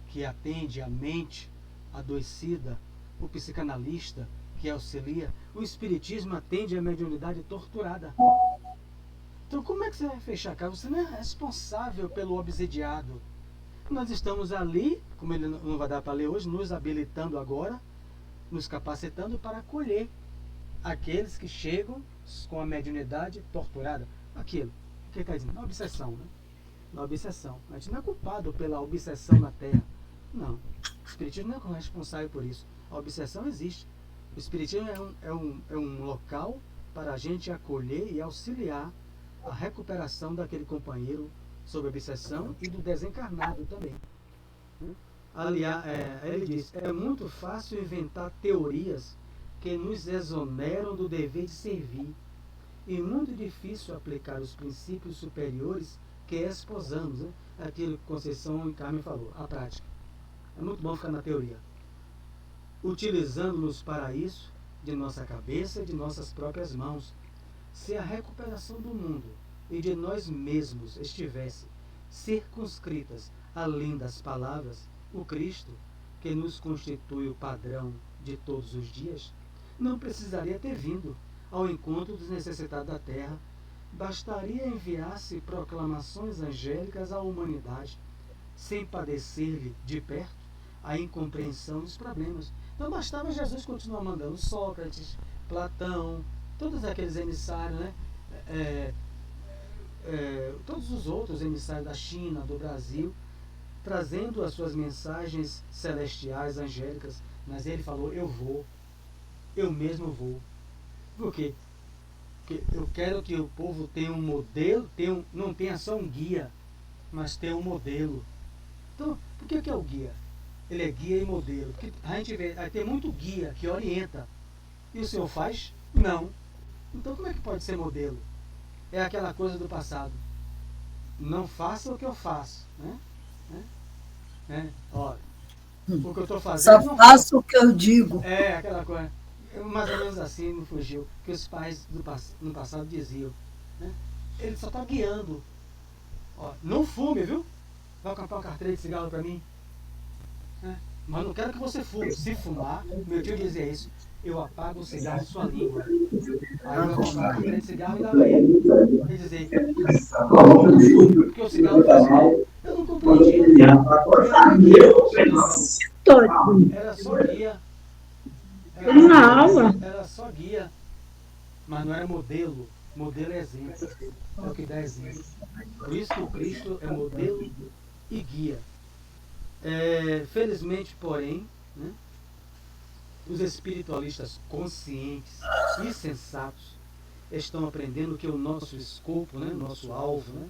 que atende a mente adoecida, o psicanalista que auxilia, o espiritismo atende a mediunidade torturada. Então como é que você vai fechar a cara? Você não é responsável pelo obsidiado. Nós estamos ali, como ele não vai dar para ler hoje, nos habilitando agora, nos capacitando para acolher aqueles que chegam com a mediunidade torturada. Aquilo que ele está dizendo, na obsessão, né? Na obsessão. A gente não é culpado pela obsessão na Terra. Não. O espiritismo não é responsável por isso. A obsessão existe. O espiritismo é um local para a gente acolher e auxiliar a recuperação daquele companheiro sob obsessão e do desencarnado também. Aliás, ele diz, é muito fácil inventar teorias que nos exoneram do dever de servir e muito difícil aplicar os princípios superiores que esposamos, né? Aquilo que Conceição e Carmen falou, a prática. É muito bom ficar na teoria. Utilizando-nos para isso, de nossa cabeça e de nossas próprias mãos. Se a recuperação do mundo e de nós mesmos estivesse circunscritas além das palavras, o Cristo, que nos constitui o padrão de todos os dias, não precisaria ter vindo ao encontro dos necessitados da terra. Bastaria enviar-se proclamações angélicas à humanidade, sem padecer-lhe de perto a incompreensão dos problemas. Então bastava Jesus continuar mandando Sócrates, Platão, todos aqueles emissários, né? Todos os outros emissários da China, do Brasil, trazendo as suas mensagens celestiais, angélicas. Mas ele falou, eu mesmo vou. Por quê? Porque eu quero que o povo tenha um modelo, não tenha só um guia, mas tenha um modelo. Então, por que é o guia? Ele é guia e modelo. Porque a gente vê, aí tem muito guia que orienta. E o senhor faz? Não. Então como é que pode ser modelo? É aquela coisa do passado. Não faça o que eu faço. Olha, o que eu estou fazendo. Só faço o que eu digo. É aquela coisa. Mais ou menos assim, não fugiu. Que os pais no passado diziam. Né? Ele só está guiando. Ó, não fume, viu? Vai comprar uma carteira de cigarro para mim. Mas não quero que você fume. Se fumar, meu tio dizia isso, eu apago o cigarro em sua língua. Aí eu vou comprar uma carteira de cigarro e dava ele. Ele dizia, porque o cigarro faz mal. Eu não compreendia. Era só guia. Era só guia. Mas não era modelo. Modelo é exemplo. É o que dá exemplo. Por isso que o Cristo é modelo e guia. Felizmente, porém, né, os espiritualistas conscientes e sensatos estão aprendendo que o nosso escopo, né, nosso alvo, né,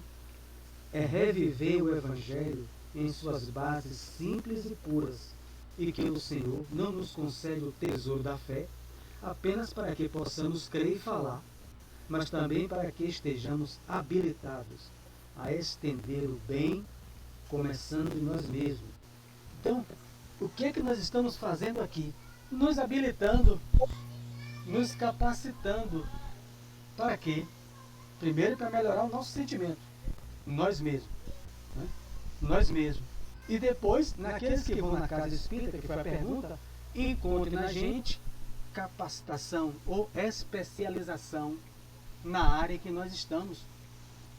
é reviver o Evangelho em suas bases simples e puras, e que o Senhor não nos concede o tesouro da fé apenas para que possamos crer e falar, mas também para que estejamos habilitados a estender o bem, começando de nós mesmos. Então, o que é que nós estamos fazendo aqui? Nos habilitando, nos capacitando. Para quê? Primeiro, para melhorar o nosso sentimento. Nós mesmos. Né? Nós mesmos. E depois, naqueles que vão na casa espírita, que foi a pergunta, encontre na gente capacitação ou especialização na área que nós estamos.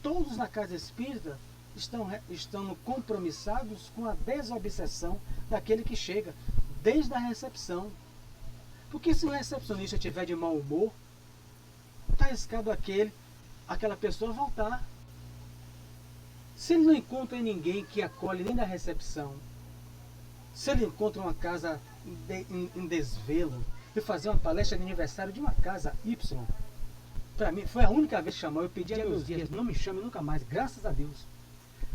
Todos na casa espírita estão compromissados com a desobsessão daquele que chega, desde a recepção. Porque se o recepcionista estiver de mau humor, está arriscado aquela pessoa voltar. Se ele não encontra ninguém que acolhe nem da recepção, se ele encontra uma casa em desvelo, e fazer uma palestra de aniversário de uma casa Y, para mim foi a única vez que chamou. Eu pedi a meus dias, não me chame nunca mais, graças a Deus.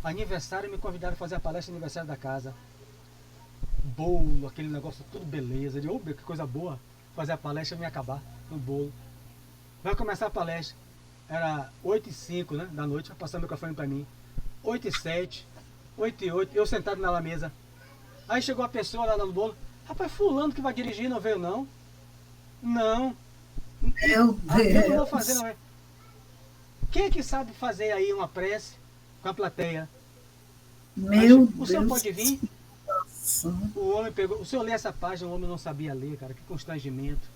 Aniversário, me convidaram a fazer a palestra de aniversário da casa. Bolo, aquele negócio, tudo beleza. Eu digo, que coisa boa, fazer a palestra e me acabar no bolo. Vai começar a palestra. Era 8h05, né, da noite, vai passar o microfone para mim. 8h07, 8h08, eu sentado na mesa. Aí chegou a pessoa lá no bolo. Rapaz, fulano que vai dirigir não veio não? Não. Meu Deus. Eu não vou fazer, não é? Quem é que sabe fazer aí uma prece com a plateia? Meu Deus. O senhor pode vir? O homem pegou. O senhor lê essa página, o homem não sabia ler, cara. Que constrangimento.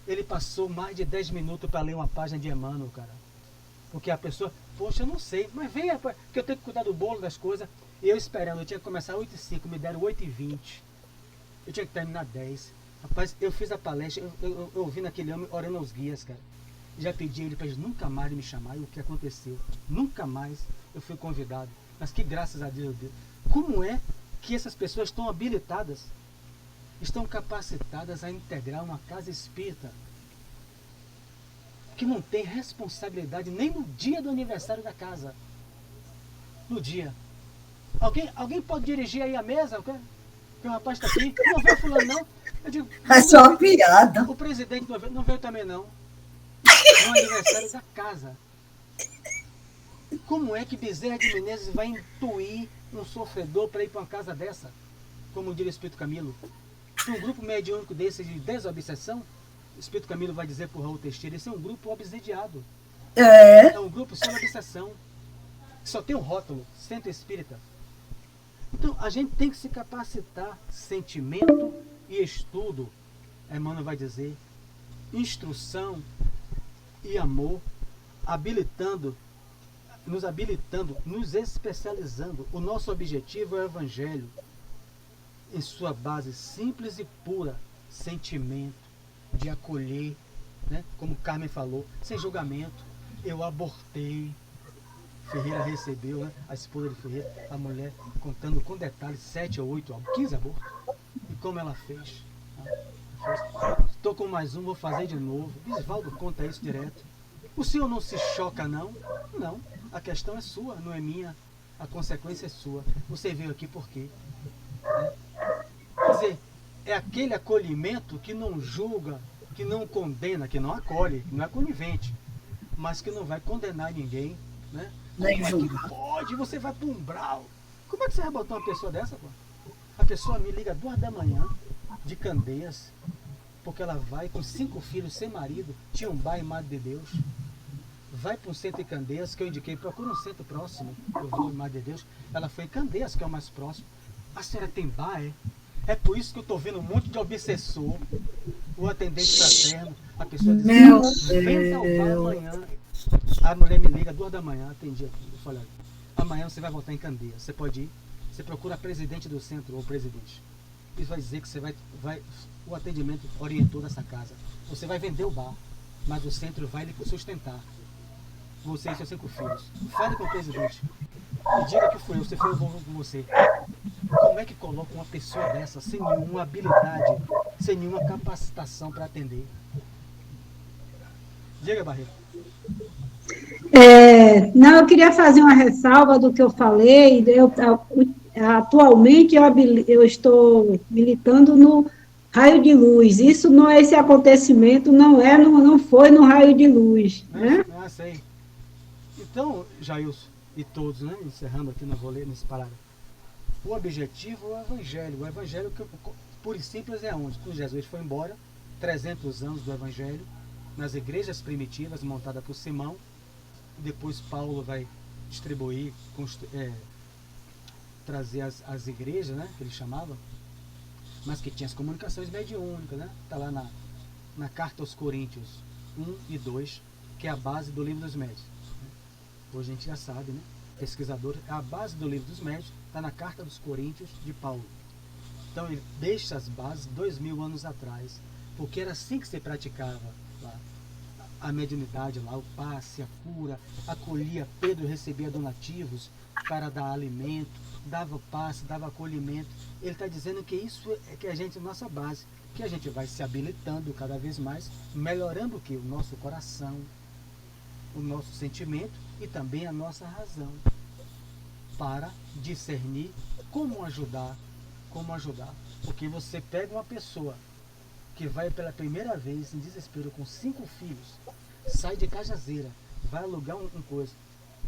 Ele passou mais de 10 minutos para ler uma página de Emmanuel, cara. Porque a pessoa, poxa, eu não sei, mas vem, rapaz, porque eu tenho que cuidar do bolo, das coisas. E eu esperando, eu tinha que começar 8h05, me deram 8h20. Eu tinha que terminar 10. Rapaz, eu fiz a palestra, eu ouvi naquele homem orando aos guias, cara. Já pedi a ele para eles nunca mais me chamar, e o que aconteceu? Nunca mais eu fui convidado. Mas que graças a Deus, Deus. Como é que essas pessoas estão habilitadas, estão capacitadas a integrar uma casa espírita que não tem responsabilidade nem no dia do aniversário da casa? No dia. Alguém pode dirigir aí a mesa? Que o rapaz está aqui. Não veio fulano, não. Eu digo, é só uma piada. O presidente não veio também, não. No aniversário da casa. Como é que Bezerra de Menezes vai intuir um sofredor para ir para uma casa dessa? Como diz o Espírito Camilo. Um grupo mediúnico desse de desobsessão, o Espírito Camilo vai dizer por Raul Teixeira, esse é um grupo obsediado. É um grupo sem obsessão. Só tem um rótulo, Centro Espírita. Então, a gente tem que se capacitar, sentimento e estudo, Emmanuel vai dizer, instrução e amor, nos especializando. O nosso objetivo é o Evangelho, em sua base simples e pura, sentimento, de acolher, né? Como Carmen falou, sem julgamento. Eu abortei. Ferreira recebeu, né? A esposa de Ferreira, a mulher, contando com detalhes, 7 ou 8, 15 abortos. E como ela fez. Estou com mais um, vou fazer de novo. Bisvaldo conta isso direto. O senhor não se choca, não? Não. A questão é sua, não é minha. A consequência é sua. Você veio aqui por quê? Quer dizer, é aquele acolhimento que não julga, que não condena, que não acolhe, que não é conivente, mas que não vai condenar ninguém, né? Nem julga. Pode, você vai para um umbral. Como é que você vai botar uma pessoa dessa, pô? A pessoa me liga 2 da manhã, de Candeias, porque ela vai com 5 filhos, sem marido, Tiumbá e Madre de Deus. Vai para um centro em Candeias, que eu indiquei, procura um centro próximo, eu vou em Madre de Deus. Ela foi em Candeias, que é o mais próximo. A senhora tem bar, é? É por isso que eu estou vendo um monte de obsessor, o atendente fraterno, a pessoa diz, vem salvar amanhã. A mulher me liga 2 da manhã, atendi aqui. Eu falei, amanhã você vai voltar em Candeias, você pode ir, você procura a presidente do centro ou presidente. Isso vai dizer que você vai o atendimento orientou dessa casa. Você vai vender o bar, mas o centro vai lhe sustentar. você e seus 5 filhos. Fale com o presidente. E diga que foi eu, você foi o bom com você. Como é que coloca uma pessoa dessa sem nenhuma habilidade, sem nenhuma capacitação para atender? Diga, Barreto. Não, eu queria fazer uma ressalva do que eu falei. Atualmente eu estou militando no Raio de Luz. Isso não é esse acontecimento, não foi no Raio de Luz. Né? Sei. Então, Jailson e todos, né, encerrando aqui, não vou ler nesse parágrafo. O objetivo é o Evangelho. O Evangelho, que puro e simples, é onde? Quando Jesus foi embora, 300 anos do Evangelho, nas igrejas primitivas, montadas por Simão, e depois Paulo vai distribuir, trazer as igrejas, né, que ele chamava, mas que tinha as comunicações mediúnicas, né? Está lá na Carta aos Coríntios 1 e 2, que é a base do Livro dos Médiuns. Hoje a gente já sabe, né? Pesquisador, a base do Livro dos Médiuns está na Carta dos Coríntios de Paulo. Então ele deixa as bases 2000 anos atrás, porque era assim que se praticava lá. A mediunidade lá, o passe, a cura, acolhia. Pedro recebia donativos para dar alimento, dava passe, dava acolhimento. Ele está dizendo que isso é que a gente, nossa base, que a gente vai se habilitando cada vez mais, melhorando o que? O nosso coração, o nosso sentimento e também a nossa razão, para discernir como ajudar. Porque você pega uma pessoa que vai pela primeira vez em desespero com 5 filhos, sai de Cajazeira, vai alugar um coisa,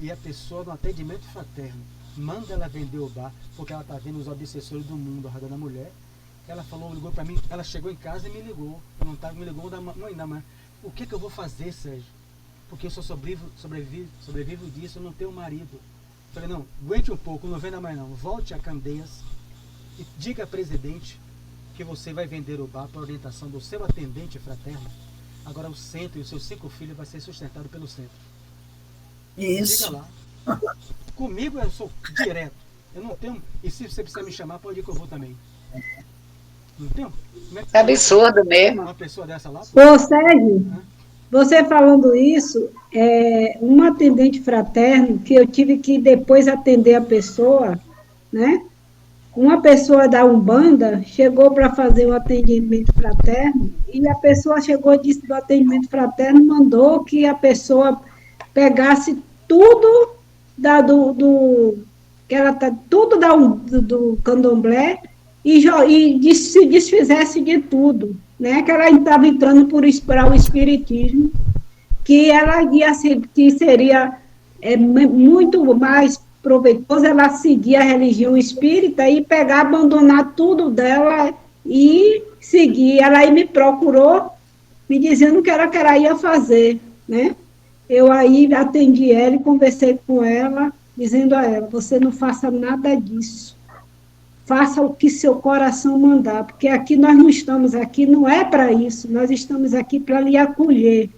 e a pessoa no atendimento fraterno manda ela vender o bar, porque ela está vendo os obsessores do mundo arrastando a mulher. Ela ligou para mim, ela chegou em casa e me ligou. Me ligou ainda mais. O que eu vou fazer, Sérgio? Porque eu só sobrevivo disso, eu não tenho marido. Falei, não, aguente um pouco, não venda mais não. Volte a Candeias e diga ao presidente que você vai vender o bar para orientação do seu atendente fraterno. Agora o centro e os seus 5 filhos vai ser sustentado pelo centro. Isso. Diga lá. Comigo eu sou direto. Eu não tenho. E se você precisar me chamar, pode ir que eu vou também. Não tenho? É absurdo mesmo. Uma pessoa dessa lá? Ô, Sérgio, você falando isso, um atendente fraterno, que eu tive que depois atender a pessoa, né? Uma pessoa da Umbanda chegou para fazer um atendimento fraterno, e a pessoa chegou e disse do atendimento fraterno, mandou que a pessoa pegasse tudo do candomblé e se desfizesse de tudo, né? Que ela estava entrando para o espiritismo, que ela que seria muito mais proveitoso ela seguir a religião espírita e abandonar tudo dela e seguir. Ela aí me procurou, me dizendo que era que ela ia fazer, né? Eu aí atendi ela e conversei com ela, dizendo a ela, você não faça nada disso. Faça o que seu coração mandar, porque aqui nós não estamos aqui, não é para isso, nós estamos aqui para lhe acolher.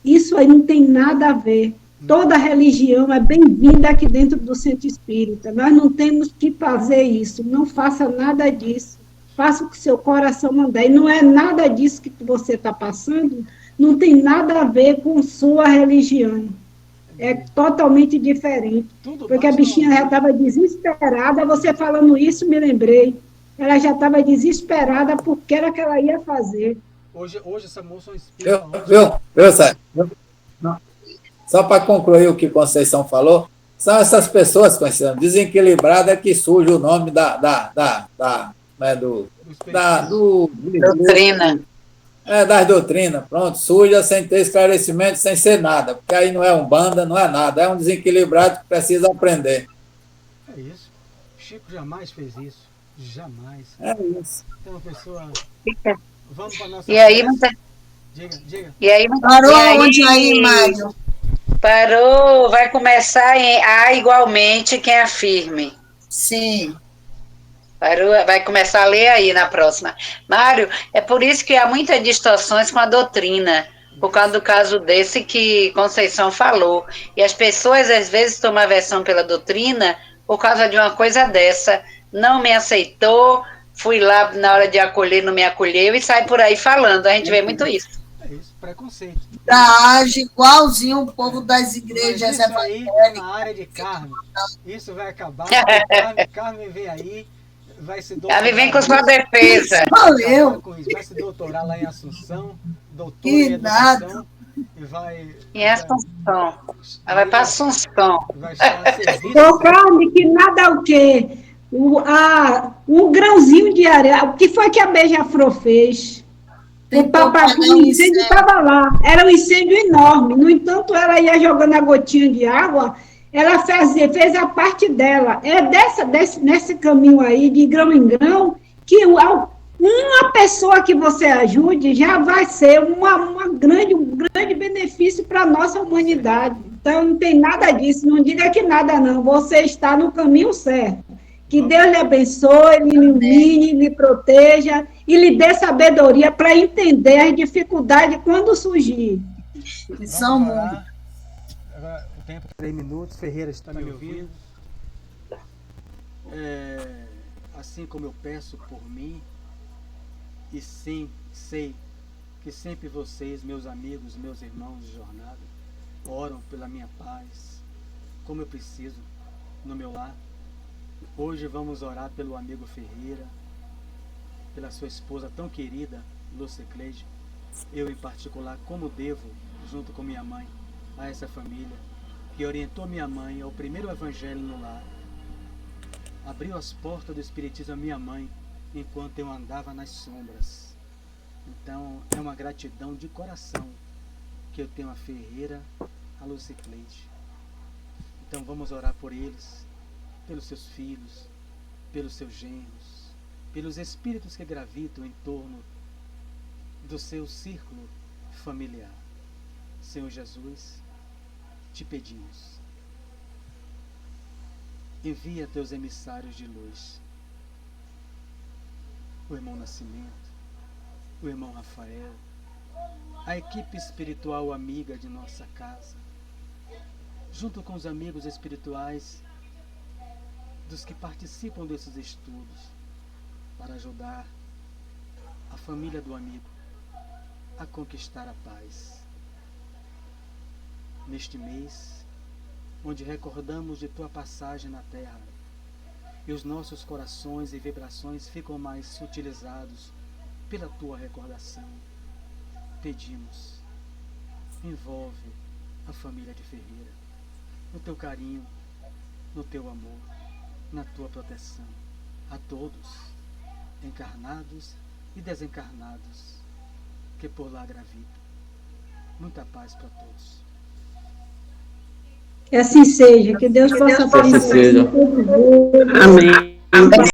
Isso aí não tem nada a ver. Toda religião é bem-vinda aqui dentro do centro espírita. Nós não temos que fazer isso, não faça nada disso. Faça o que seu coração mandar. E não é nada disso que você está passando, não tem nada a ver com sua religião. É totalmente diferente. Porque a bichinha já estava desesperada. Você falando isso, me lembrei. Ela já estava desesperada porque era que ela ia fazer. Hoje essa moça é um espírito. Viu, Sérgio? Só para concluir o que Conceição falou, são essas pessoas, Conceição, desequilibradas que surge o nome doutrina. Das doutrinas, pronto, suja sem ter esclarecimento, sem ser nada, porque aí não é Umbanda, não é nada, é um desequilibrado que precisa aprender. É isso. Chico jamais fez isso. Jamais. É isso. Então, uma pessoa. Vamos para nossa. E aí, diga. E aí, parou onde aí, Mário? Parou, vai começar em A igualmente quem afirme. Sim. Parou, vai começar a ler aí na próxima. Mário, é por isso que há muitas distorções com a doutrina, por causa do caso desse que Conceição falou. E as pessoas, às vezes, tomam aversão pela doutrina por causa de uma coisa dessa. Não me aceitou, fui lá na hora de acolher, não me acolheu, e sai por aí falando. A gente vê muito isso. É isso, preconceito. age igualzinho o povo das igrejas Mas isso aí evangélicas. na área de Carmen. Isso vai acabar. Carmen vem aí, vai se doutorar. Carmen vem com sua defesa. Sou eu. Vai se doutorar lá em Assunção, doutora Que em educação. E vai. Em Assunção. Ela vai para Assunção. Vai estar a serviço. Ô, Carmen, que nada o quê? Um grãozinho de areia. O que foi que a Beija-Flor fez? O incêndio estava lá. Era um incêndio enorme. No entanto, ela ia jogando a gotinha de água, ela fez a parte dela. É nesse caminho aí, de grão em grão, que uma pessoa que você ajude já vai ser um grande benefício para a nossa humanidade. Então, não tem nada disso. Não diga que nada, não. Você está no caminho certo. Que Deus lhe abençoe, lhe ilumine, lhe proteja e lhe dê sabedoria para entender as dificuldades quando surgir. São Agora, o tempo é 3 minutos. Ferreira está me ouvindo? Assim como eu peço por mim, e sim, sei que sempre vocês, meus amigos, meus irmãos de jornada, oram pela minha paz, como eu preciso no meu lar. Hoje vamos orar pelo amigo Ferreira, pela sua esposa tão querida, Lúcia Cleide. Eu, em particular, como devo, junto com minha mãe, a essa família, que orientou minha mãe ao primeiro evangelho no lar. Abriu as portas do Espiritismo à minha mãe, enquanto eu andava nas sombras. Então, é uma gratidão de coração que eu tenho a Ferreira, a Lúcia Cleide. Então, vamos orar por eles, pelos seus filhos, pelos seus genros, pelos espíritos que gravitam em torno do seu círculo familiar. Senhor Jesus, te pedimos, envia teus emissários de luz, o irmão Nascimento, o irmão Rafael, a equipe espiritual amiga de nossa casa, junto com os amigos espirituais dos que participam desses estudos, para ajudar a família do amigo a conquistar a paz. Neste mês, onde recordamos de tua passagem na terra, e os nossos corações e vibrações ficam mais sutilizados pela tua recordação, pedimos, envolve a família de Ferreira no teu carinho, no teu amor, na tua proteção, a todos, encarnados e desencarnados, que por lá gravitam. Muita paz para todos. Que assim seja, que Deus possa abençoar. Amém.